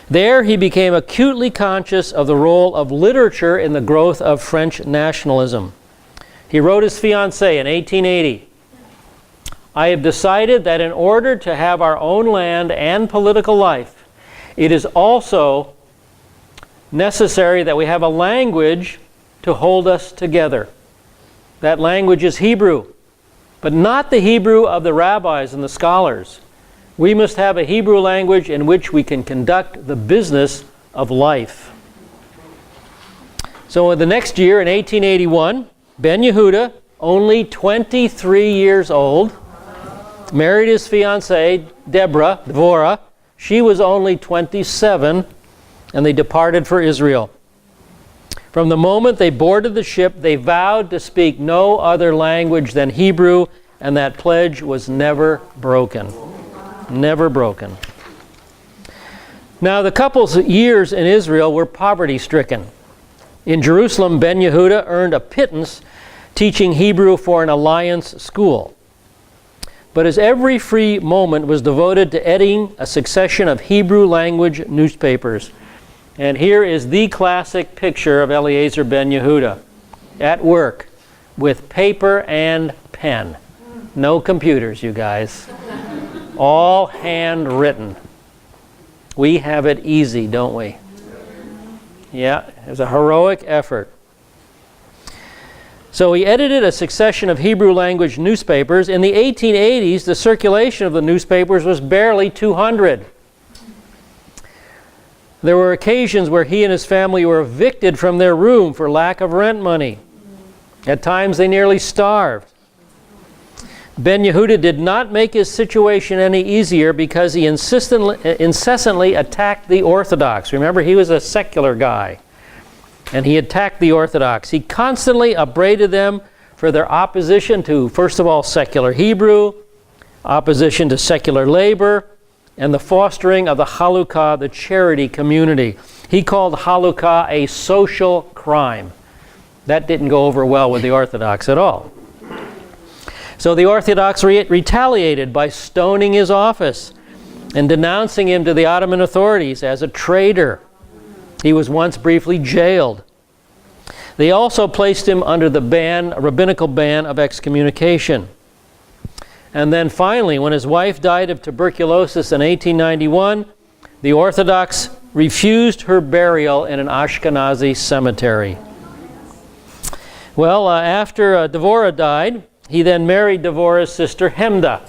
There he became acutely conscious of the role of literature in the growth of French nationalism. He wrote his fiancée in 1880, "I have decided that in order to have our own land and political life, it is also necessary that we have a language to hold us together. That language is Hebrew, but not the Hebrew of the rabbis and the scholars. We must have a Hebrew language in which we can conduct the business of life." So in the next year, in 1881, Ben Yehuda, only 23 years old, married his fiancée, Devorah. She was only 27, and they departed for Israel. From the moment they boarded the ship, they vowed to speak no other language than Hebrew, and that pledge was never broken. Never broken. Now, the couple's years in Israel were poverty-stricken. In Jerusalem, Ben Yehuda earned a pittance teaching Hebrew for an alliance school. But his every free moment was devoted to editing a succession of Hebrew language newspapers. And here is the classic picture of Eliezer ben Yehuda at work with paper and pen. No computers, you guys. All handwritten. We have it easy, don't we? Yeah, it was a heroic effort. So he edited a succession of Hebrew language newspapers. In the 1880s, the circulation of the newspapers was barely 200. There were occasions where he and his family were evicted from their room for lack of rent money. At times they nearly starved. Ben Yehuda did not make his situation any easier because he incessantly attacked the Orthodox. Remember, he was a secular guy, and he attacked the Orthodox. He constantly upbraided them for their opposition to, first of all, secular Hebrew, opposition to secular labor, and the fostering of the Halukah, the charity community. He called Halukah a social crime. That didn't go over well with the Orthodox at all. So the Orthodox retaliated by stoning his office and denouncing him to the Ottoman authorities as a traitor. He was once briefly jailed. They also placed him under the rabbinical ban of excommunication. And then finally, when his wife died of tuberculosis in 1891, the Orthodox refused her burial in an Ashkenazi cemetery. Well, after Devorah died, he then married Devorah's sister Hemda.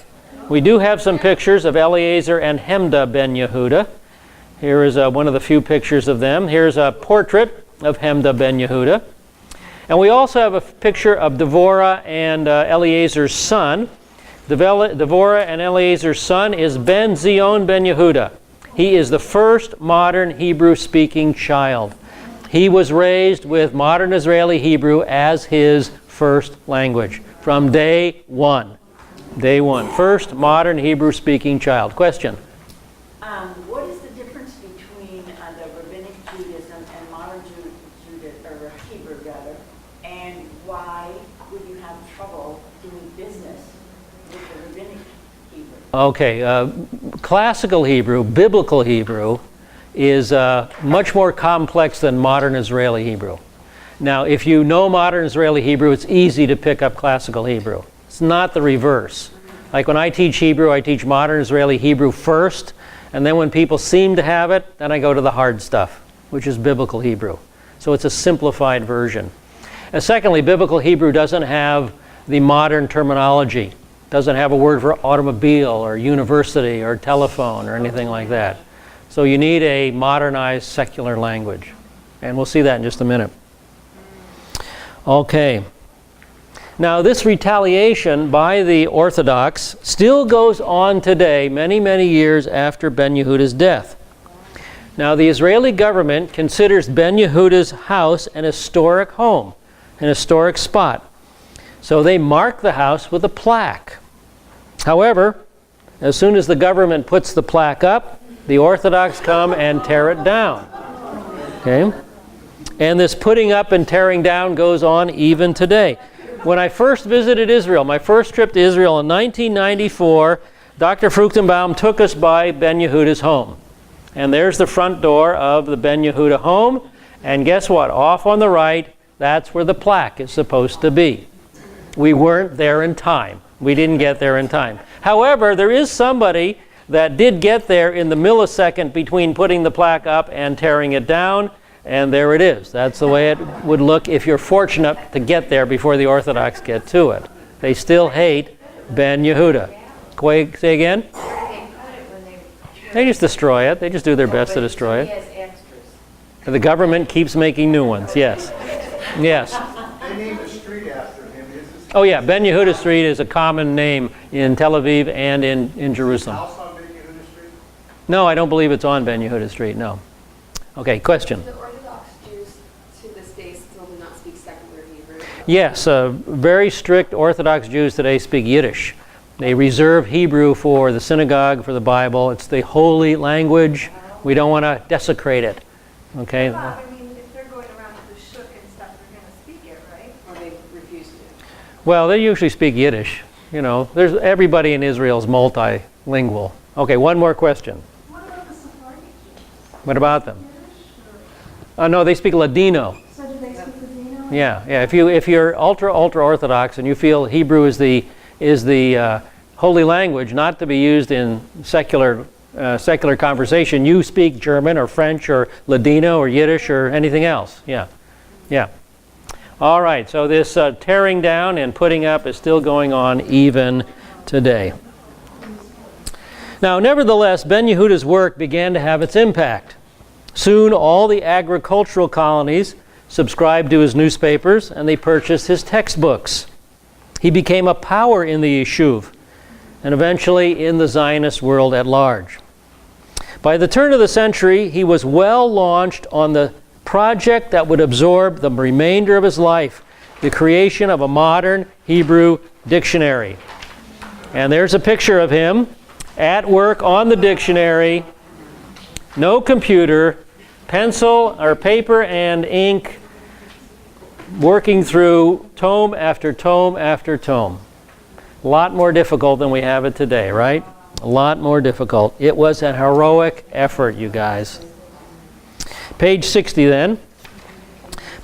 We do have some pictures of Eliezer and Hemda ben Yehuda. Here is one of the few pictures of them. Here's a portrait of Hemda ben Yehuda. And we also have a picture of Devorah and Eliezer's son. Devorah and Eliezer's son is Ben Zion ben Yehuda. He is the first modern Hebrew-speaking child. He was raised with modern Israeli Hebrew as his first language from day one. Day one. First modern Hebrew-speaking child. Question? What is the difference between the rabbinic Judaism and modern Judaism, or Hebrew rather, and why would you have trouble doing business with the rabbinic Hebrew? Okay, classical Hebrew, biblical Hebrew, is much more complex than modern Israeli Hebrew. Now, if you know modern Israeli Hebrew, it's easy to pick up classical Hebrew. It's not the reverse. Like when I teach Hebrew, I teach modern Israeli Hebrew first, and then when people seem to have it, then I go to the hard stuff, which is biblical Hebrew. So it's a simplified version. And secondly, biblical Hebrew doesn't have the modern terminology. Doesn't have a word for automobile or university or telephone or anything like that. So you need a modernized secular language. And we'll see that in just a minute. Okay. Now this retaliation by the Orthodox still goes on today, many, many years after Ben Yehuda's death. Now the Israeli government considers Ben Yehuda's house an historic home, an historic spot. So they mark the house with a plaque. However, as soon as the government puts the plaque up, the Orthodox come and tear it down. Okay? And this putting up and tearing down goes on even today. When I first visited Israel, my first trip to Israel in 1994, Dr. Fruchtenbaum took us by Ben Yehuda's home. And there's the front door of the Ben Yehuda home. And guess what? Off on the right, that's where the plaque is supposed to be. We weren't there in time. We didn't get there in time. However, there is somebody that did get there in the millisecond between putting the plaque up and tearing it down. And there it is. That's the way it would look if you're fortunate to get there before the Orthodox get to it. They still hate Ben Yehuda. Say again? They just destroy it. They just do their best to destroy it. The government keeps making new ones. Yes. Yes. They named a street after him. Oh yeah, Ben Yehuda Street is a common name in Tel Aviv and in Jerusalem. House on Ben Yehuda Street? No, I don't believe it's on Ben Yehuda Street, no. Okay, question. The Orthodox Jews to this day still do not speak secular Hebrew. Yes, very strict Orthodox Jews today speak Yiddish. They reserve Hebrew for the synagogue, for the Bible. It's the holy language. We don't want to desecrate it. Okay? Well, I mean, if they're going around to the shuk and stuff, they're going to speak it, right? Or they refuse to? Well, they usually speak Yiddish. You know, everybody in Israel is multilingual. Okay, one more question. What about the Sephardic Jews? What about them? No, they speak Ladino. So do they speak Ladino? Yeah. If you're ultra Orthodox and you feel Hebrew is the holy language, not to be used in secular conversation, you speak German or French or Ladino or Yiddish or anything else. Yeah. All right. So this tearing down and putting up is still going on even today. Now, nevertheless, Ben Yehuda's work began to have its impact. Soon, all the agricultural colonies subscribed to his newspapers and they purchased his textbooks. He became a power in the Yishuv and eventually in the Zionist world at large. By the turn of the century, he was well launched on the project that would absorb the remainder of his life, the creation of a modern Hebrew dictionary. And there's a picture of him at work on the dictionary, no computer, pencil or paper and ink, working through tome after tome after tome. A lot more difficult than we have it today, right? A lot more difficult. It was an heroic effort, you guys. Page 60 then.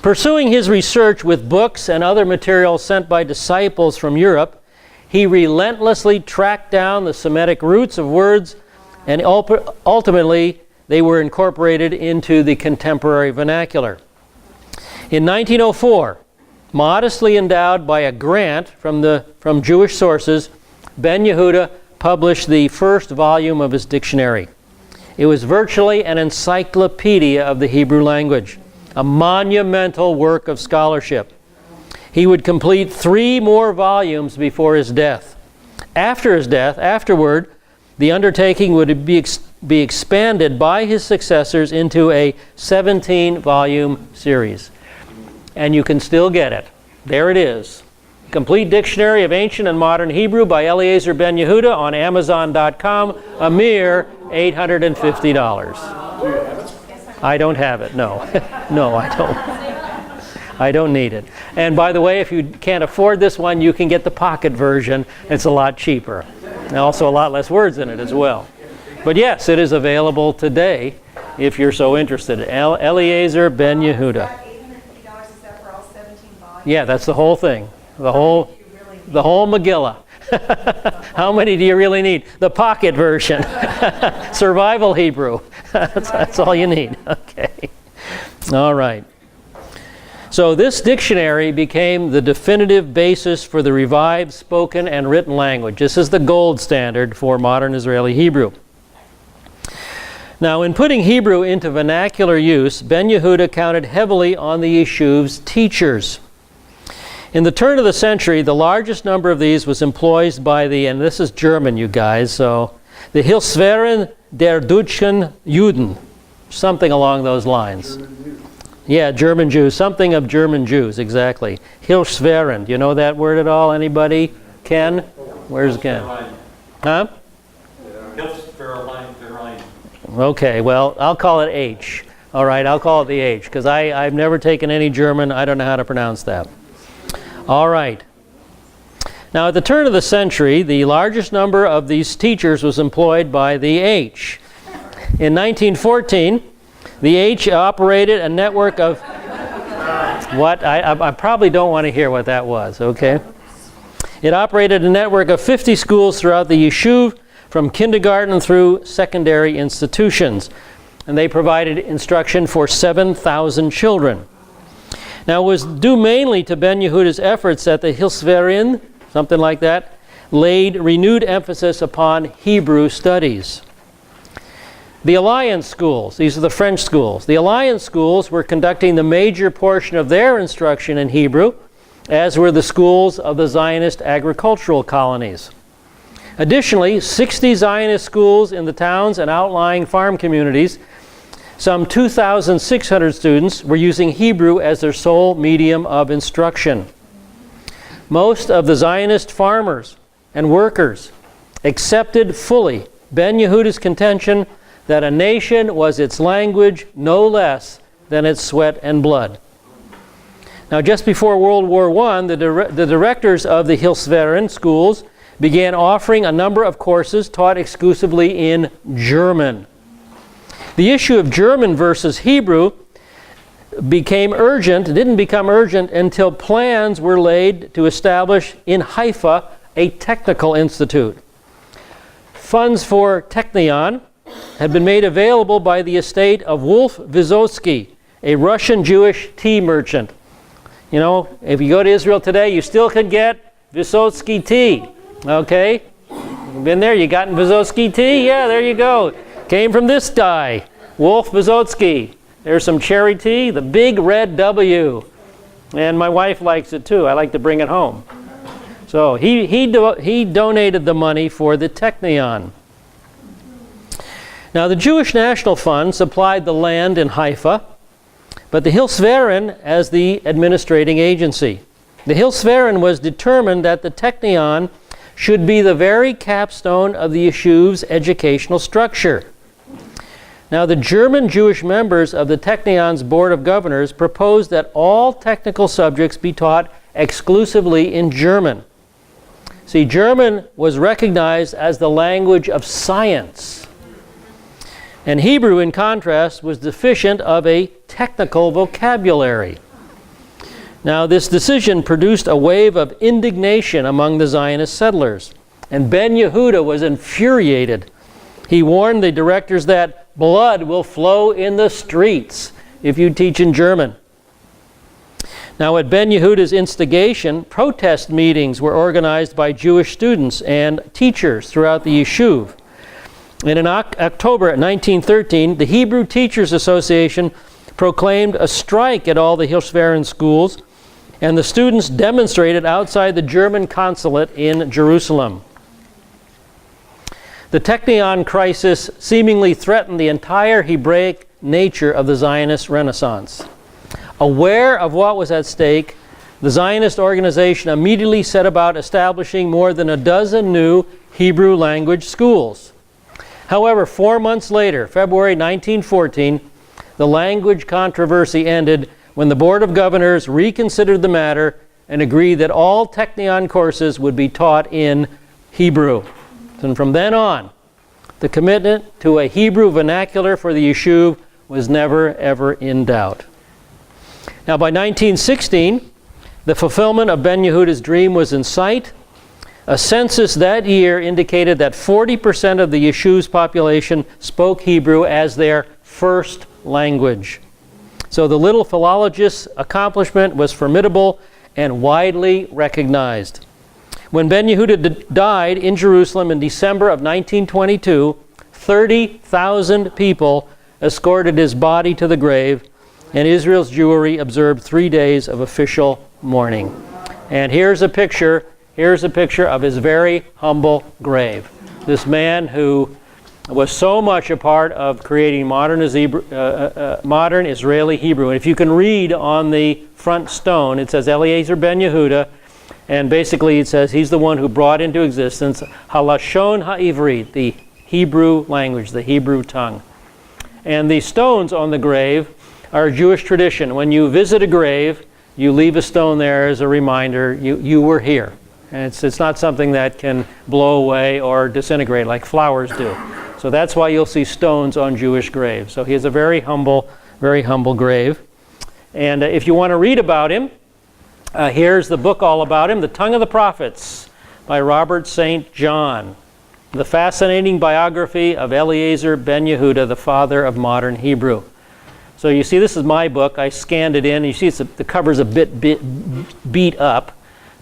Pursuing his research with books and other materials sent by disciples from Europe, he relentlessly tracked down the Semitic roots of words, and ultimately they were incorporated into the contemporary vernacular. In 1904, modestly endowed by a grant from Jewish sources, Ben Yehuda published the first volume of his dictionary. It was virtually an encyclopedia of the Hebrew language, a monumental work of scholarship. He would complete 3 more volumes before his death. Afterward, the undertaking would be expanded by his successors into a 17-volume series. And you can still get it. There it is. Complete Dictionary of Ancient and Modern Hebrew by Eliezer Ben Yehuda on Amazon.com, a mere $850. I don't have it, no. No, I don't. I don't need it. And by the way, if you can't afford this one, you can get the pocket version. It's a lot cheaper. And also a lot less words in it as well. But yes, it is available today if you're so interested. Eliezer Ben Yehuda. $850, is that for all 17 volumes? Yeah, that's the whole thing. The whole Megillah. How many do you really need? The pocket version. Survival Hebrew. That's all you need. Okay. All right. So this dictionary became the definitive basis for the revived spoken and written language. This is the gold standard for modern Israeli Hebrew. Now, in putting Hebrew into vernacular use, Ben Yehuda counted heavily on the yeshuv's teachers. In the turn of the century, the largest number of these was employed by the, and this is German, you guys, so the Hilfswehren der Deutschen Juden, something along those lines. Yeah, German Jews, something of German Jews, exactly. Hilfswehren, do you know that word at all? Anybody? Ken? Where's Ken? Huh? Okay, well, I'll call it H. All right, I'll call it the H, because I've never taken any German. I don't know how to pronounce that. All right. Now, at the turn of the century, the largest number of these teachers was employed by the H. In 1914, the H operated a network of... What? I probably don't want to hear what that was, okay? It operated a network of 50 schools throughout the yeshuv, from kindergarten through secondary institutions. And they provided instruction for 7,000 children. Now, it was due mainly to Ben Yehuda's efforts that the Hilfswehren, something like that, laid renewed emphasis upon Hebrew studies. The Alliance schools, these are the French schools. The Alliance schools were conducting the major portion of their instruction in Hebrew, as were the schools of the Zionist agricultural colonies. Additionally, 60 Zionist schools in the towns and outlying farm communities, some 2,600 students were using Hebrew as their sole medium of instruction. Most of the Zionist farmers and workers accepted fully Ben Yehuda's contention that a nation was its language no less than its sweat and blood. Now, just before World War I, the directors of the Hilfswehren schools began offering a number of courses taught exclusively in German. The issue of German versus Hebrew didn't become urgent until plans were laid to establish in Haifa a technical institute. Funds for Technion had been made available by the estate of Wolf Vysotsky, a Russian Jewish tea merchant. You know, if you go to Israel today, you still can get Vysotsky tea. Okay? You've been there? You gotten Vysotsky tea? Yeah, there you go. Came from this guy, Wolf Vysotsky. There's some cherry tea, the big red W. And my wife likes it too. I like to bring it home. So he donated the money for the Technion. Now, the Jewish National Fund supplied the land in Haifa, but the Hilfswehren as the administrating agency. The Hilfswehren was determined that the Technion should be the very capstone of the yeshuv's educational structure. Now, the German Jewish members of the Technion's Board of Governors proposed that all technical subjects be taught exclusively in German. See, German was recognized as the language of science. And Hebrew, in contrast, was deficient of a technical vocabulary. Now, this decision produced a wave of indignation among the Zionist settlers. And Ben Yehuda was infuriated. He warned the directors that blood will flow in the streets if you teach in German. Now, at Ben Yehuda's instigation, protest meetings were organized by Jewish students and teachers throughout the yeshuv. And in October 1913, the Hebrew Teachers Association proclaimed a strike at all the Hilshveren schools, and the students demonstrated outside the German consulate in Jerusalem. The Technion crisis seemingly threatened the entire Hebraic nature of the Zionist Renaissance. Aware of what was at stake, the Zionist organization immediately set about establishing more than a dozen new Hebrew language schools. However, 4 months later, February 1914, the language controversy ended when the Board of Governors reconsidered the matter and agreed that all Technion courses would be taught in Hebrew. And from then on, the commitment to a Hebrew vernacular for the yeshuv was never, ever in doubt. Now, by 1916, the fulfillment of Ben Yehuda's dream was in sight. A census that year indicated that 40% of the yeshuv's population spoke Hebrew as their first language. So the little philologist's accomplishment was formidable and widely recognized. When Ben Yehuda died in Jerusalem in December of 1922, 30,000 people escorted his body to the grave, and Israel's Jewry observed 3 days of official mourning. And here's a picture of his very humble grave. This man who was so much a part of creating modern Israeli Hebrew. And if you can read on the front stone, it says Eliezer ben Yehuda, and basically it says he's the one who brought into existence Halashon Ha'ivrit, the Hebrew language, the Hebrew tongue. And the stones on the grave are a Jewish tradition. When you visit a grave, you leave a stone there as a reminder you were here. And it's not something that can blow away or disintegrate like flowers do. So that's why you'll see stones on Jewish graves. So he has a very humble grave. And if you want to read about him, here's the book all about him, The Tongue of the Prophets by Robert St. John. The fascinating biography of Eliezer ben Yehuda, the father of modern Hebrew. So you see, this is my book. I scanned it in. You see the cover's a bit beat up,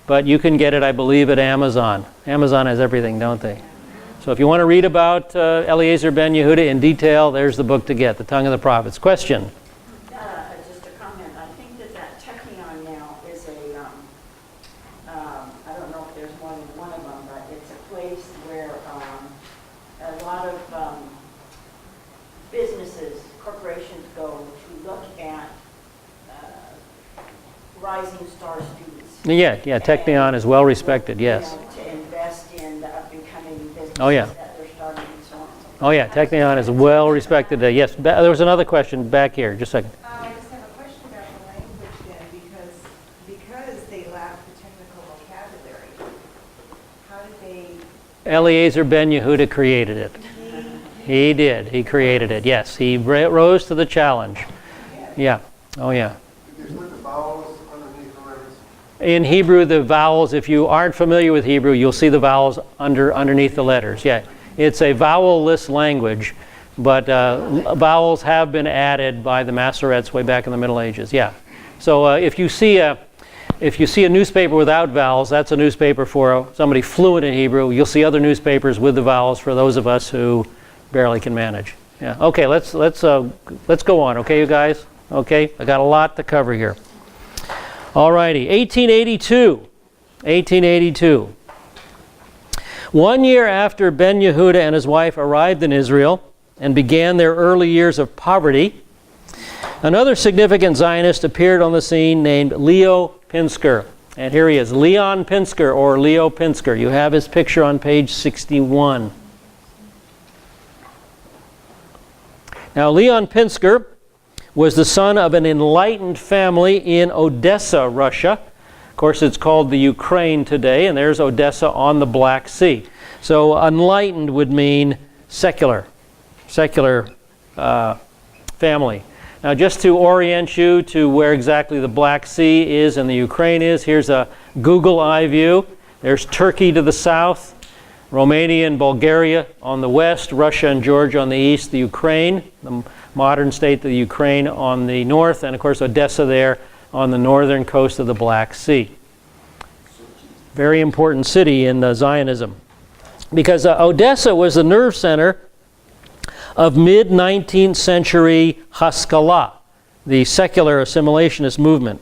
but you can get it, I believe, at Amazon. Amazon has everything, don't they? So if you want to read about Eliezer ben Yehuda in detail, there's the book to get, The Tongue of the Prophets. Question? Just a comment. I think that Technion now is I don't know if there's more than one of them, but it's a place where a lot of businesses, corporations go to look at rising star students. Yeah, Technion is well respected, yes. To invest in the up-and-coming businesses Oh, yeah. that they're starting and so on. Oh yeah, Technion is well respected. Yes, there was another question back here. Just a second. I just have a question about the language then, because they lack the technical vocabulary. How did they? Eliezer ben Yehuda created it. He did. He created it. Yes, he rose to the challenge. Yeah. Oh yeah. Did they put the vowels underneath the letters? In Hebrew, the vowels, if you aren't familiar with Hebrew, you'll see the vowels underneath the letters. Yeah. It's a vowel-less language, but vowels have been added by the Masoretes way back in the Middle Ages. Yeah. So if you see a newspaper without vowels, that's a newspaper for somebody fluent in Hebrew. You'll see other newspapers with the vowels for those of us who barely can manage. Yeah. Okay. Let's go on. Okay, you guys. Okay. I got a lot to cover here. All righty. 1882. 1 year after Ben Yehuda and his wife arrived in Israel and began their early years of poverty, another significant Zionist appeared on the scene named Leo Pinsker. And here he is, Leon Pinsker, or Leo Pinsker. You have his picture on page 61. Now, Leon Pinsker was the son of an enlightened family in Odessa, Russia. Of course, it's called the Ukraine today, and there's Odessa on the Black Sea. So enlightened would mean secular family. Now, just to orient you to where exactly the Black Sea is and the Ukraine is, here's a Google eye view. There's Turkey to the south, Romania and Bulgaria on the west, Russia and Georgia on the east, the Ukraine, the modern state of the Ukraine on the north, and of course Odessa there on the northern coast of the Black Sea. Very important city in Zionism. Because Odessa was the nerve center of mid-19th century Haskalah, the secular assimilationist movement.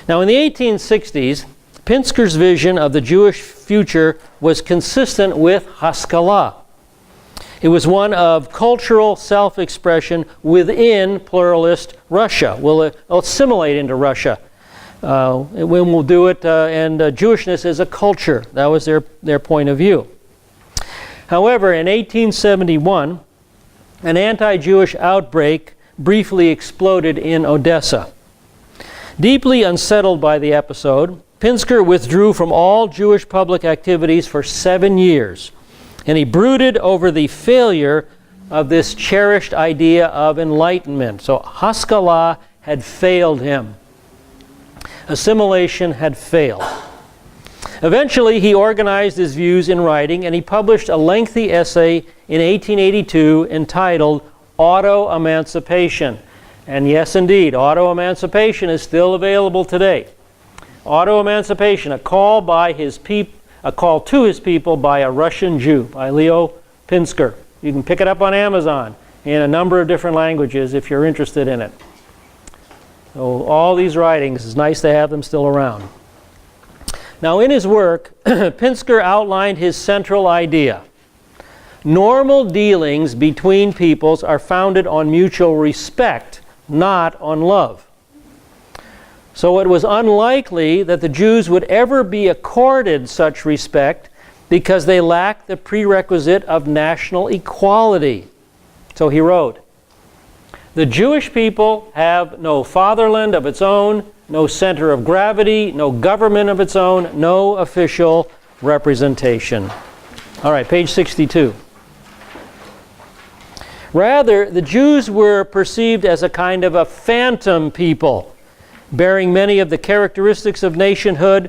Now, in the 1860s, Pinsker's vision of the Jewish future was consistent with Haskalah. It was one of cultural self-expression within pluralist Russia. We'll assimilate into Russia when we'll do it, and Jewishness is a culture. That was their point of view. However, in 1871, an anti-Jewish outbreak briefly exploded in Odessa. Deeply unsettled by the episode, Pinsker withdrew from all Jewish public activities for 7 years, and he brooded over the failure of this cherished idea of enlightenment. So Haskalah had failed him. Assimilation had failed. Eventually, he organized his views in writing, and he published a lengthy essay in 1882 entitled Auto-Emancipation. And yes, indeed, auto-emancipation is still available today. Auto-Emancipation, a call to his people by a Russian Jew, by Leo Pinsker. You can pick it up on Amazon in a number of different languages if you're interested in it. So all these writings, it's nice to have them still around. Now, in his work, Pinsker outlined his central idea. Normal dealings between peoples are founded on mutual respect, not on love. So it was unlikely that the Jews would ever be accorded such respect because they lacked the prerequisite of national equality. So he wrote, "The Jewish people have no fatherland of its own, no center of gravity, no government of its own, no official representation." All right, page 62. Rather, the Jews were perceived as a kind of a phantom people, bearing many of the characteristics of nationhood,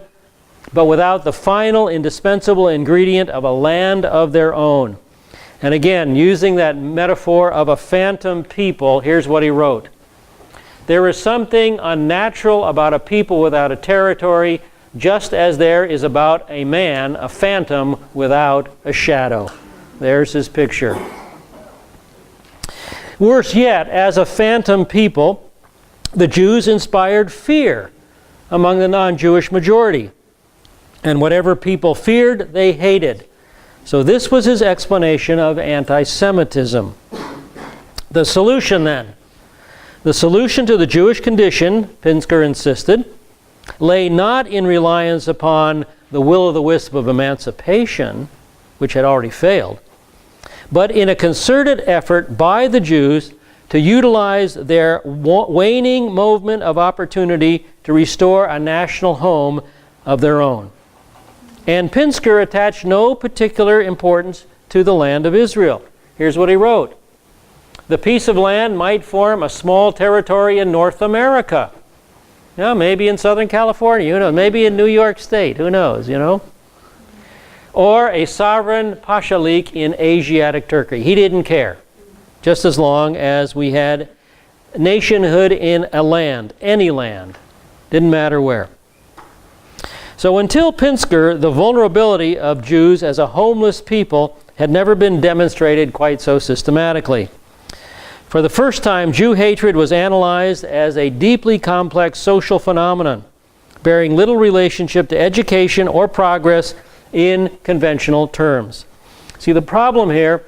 but without the final indispensable ingredient of a land of their own. And again, using that metaphor of a phantom people, here's what he wrote. "There is something unnatural about a people without a territory, just as there is about a man, a phantom, without a shadow." There's his picture. Worse yet, as a phantom people, the Jews inspired fear among the non-Jewish majority. And whatever people feared, they hated. So this was his explanation of anti-Semitism. The solution then. The solution to the Jewish condition, Pinsker insisted, lay not in reliance upon the will-o'-the-wisp of emancipation, which had already failed, but in a concerted effort by the Jews to utilize their waning movement of opportunity to restore a national home of their own. And Pinsker attached no particular importance to the land of Israel. Here's what he wrote. "The piece of land might form a small territory in North America. Maybe in Southern California, who knows? Maybe in New York State, who knows, Or a sovereign pashalik in Asiatic Turkey." He didn't care, just as long as we had nationhood in a land, any land. Didn't matter where. So until Pinsker, the vulnerability of Jews as a homeless people had never been demonstrated quite so systematically. For the first time, Jew hatred was analyzed as a deeply complex social phenomenon, bearing little relationship to education or progress in conventional terms. See, the problem here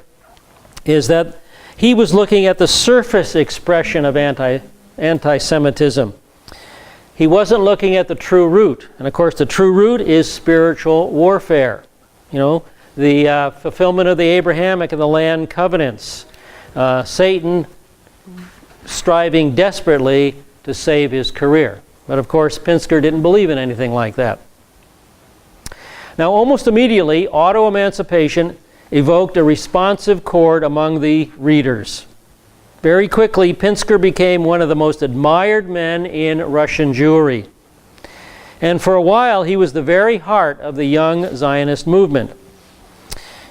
is that he was looking at the surface expression of anti-Semitism. he wasn't looking at the true root. And of course, the true root is spiritual warfare. You know, the fulfillment of the Abrahamic and the land covenants. Satan striving desperately to save his career. But of course, Pinsker didn't believe in anything like that. Now, almost immediately, auto-emancipation evoked a responsive chord among the readers. Very quickly, Pinsker became one of the most admired men in Russian Jewry. And for a while, he was the very heart of the young Zionist movement.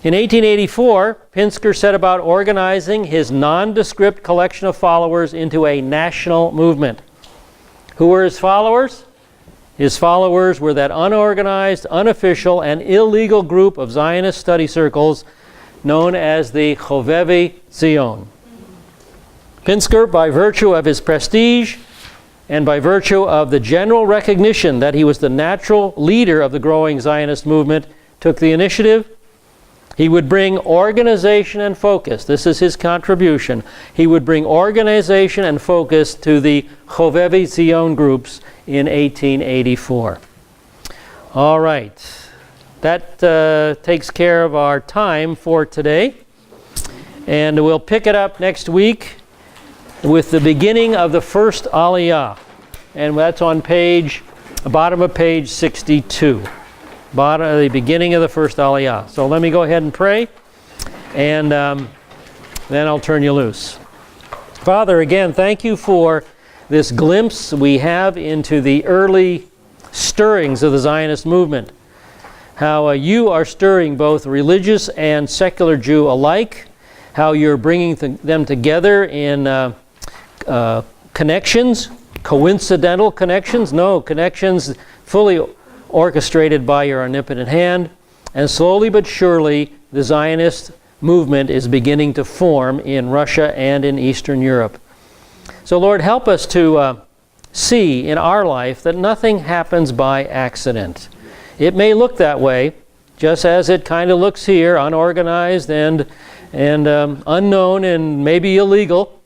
In 1884, Pinsker set about organizing his nondescript collection of followers into a national movement. Who were his followers? His followers were that unorganized, unofficial, and illegal group of Zionist study circles known as the Chovevei Zion. Pinsker, by virtue of his prestige and by virtue of the general recognition that he was the natural leader of the growing Zionist movement, took the initiative. He would bring organization and focus. This is his contribution. He would bring organization and focus to the Chovevei Zion groups in 1884. All right. That takes care of our time for today. And we'll pick it up next week with the beginning of the first Aliyah. And that's on bottom of page 62. The beginning of the first Aliyah. So let me go ahead and pray, and then I'll turn you loose. Father, again, thank you for this glimpse we have into the early stirrings of the Zionist movement. How you are stirring both religious and secular Jew alike. How you're bringing them together in connections, coincidental connections, no, connections fully orchestrated by your omnipotent hand. And slowly but surely, the Zionist movement is beginning to form in Russia and in Eastern Europe. So Lord, help us to see in our life that nothing happens by accident. It may look that way, just as it kind of looks here, unorganized and unknown and maybe illegal.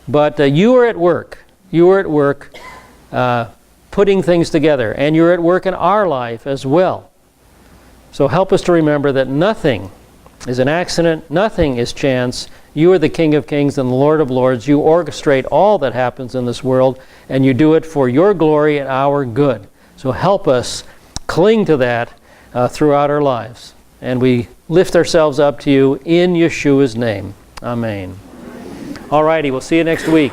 But you are at work. You are at work putting things together. And you're at work in our life as well. So help us to remember that nothing is an accident. Nothing is chance. You are the King of Kings and the Lord of Lords. You orchestrate all that happens in this world. And you do it for your glory and our good. So help us cling to that throughout our lives. And we lift ourselves up to you in Yeshua's name. Amen. All righty, we'll see you next week.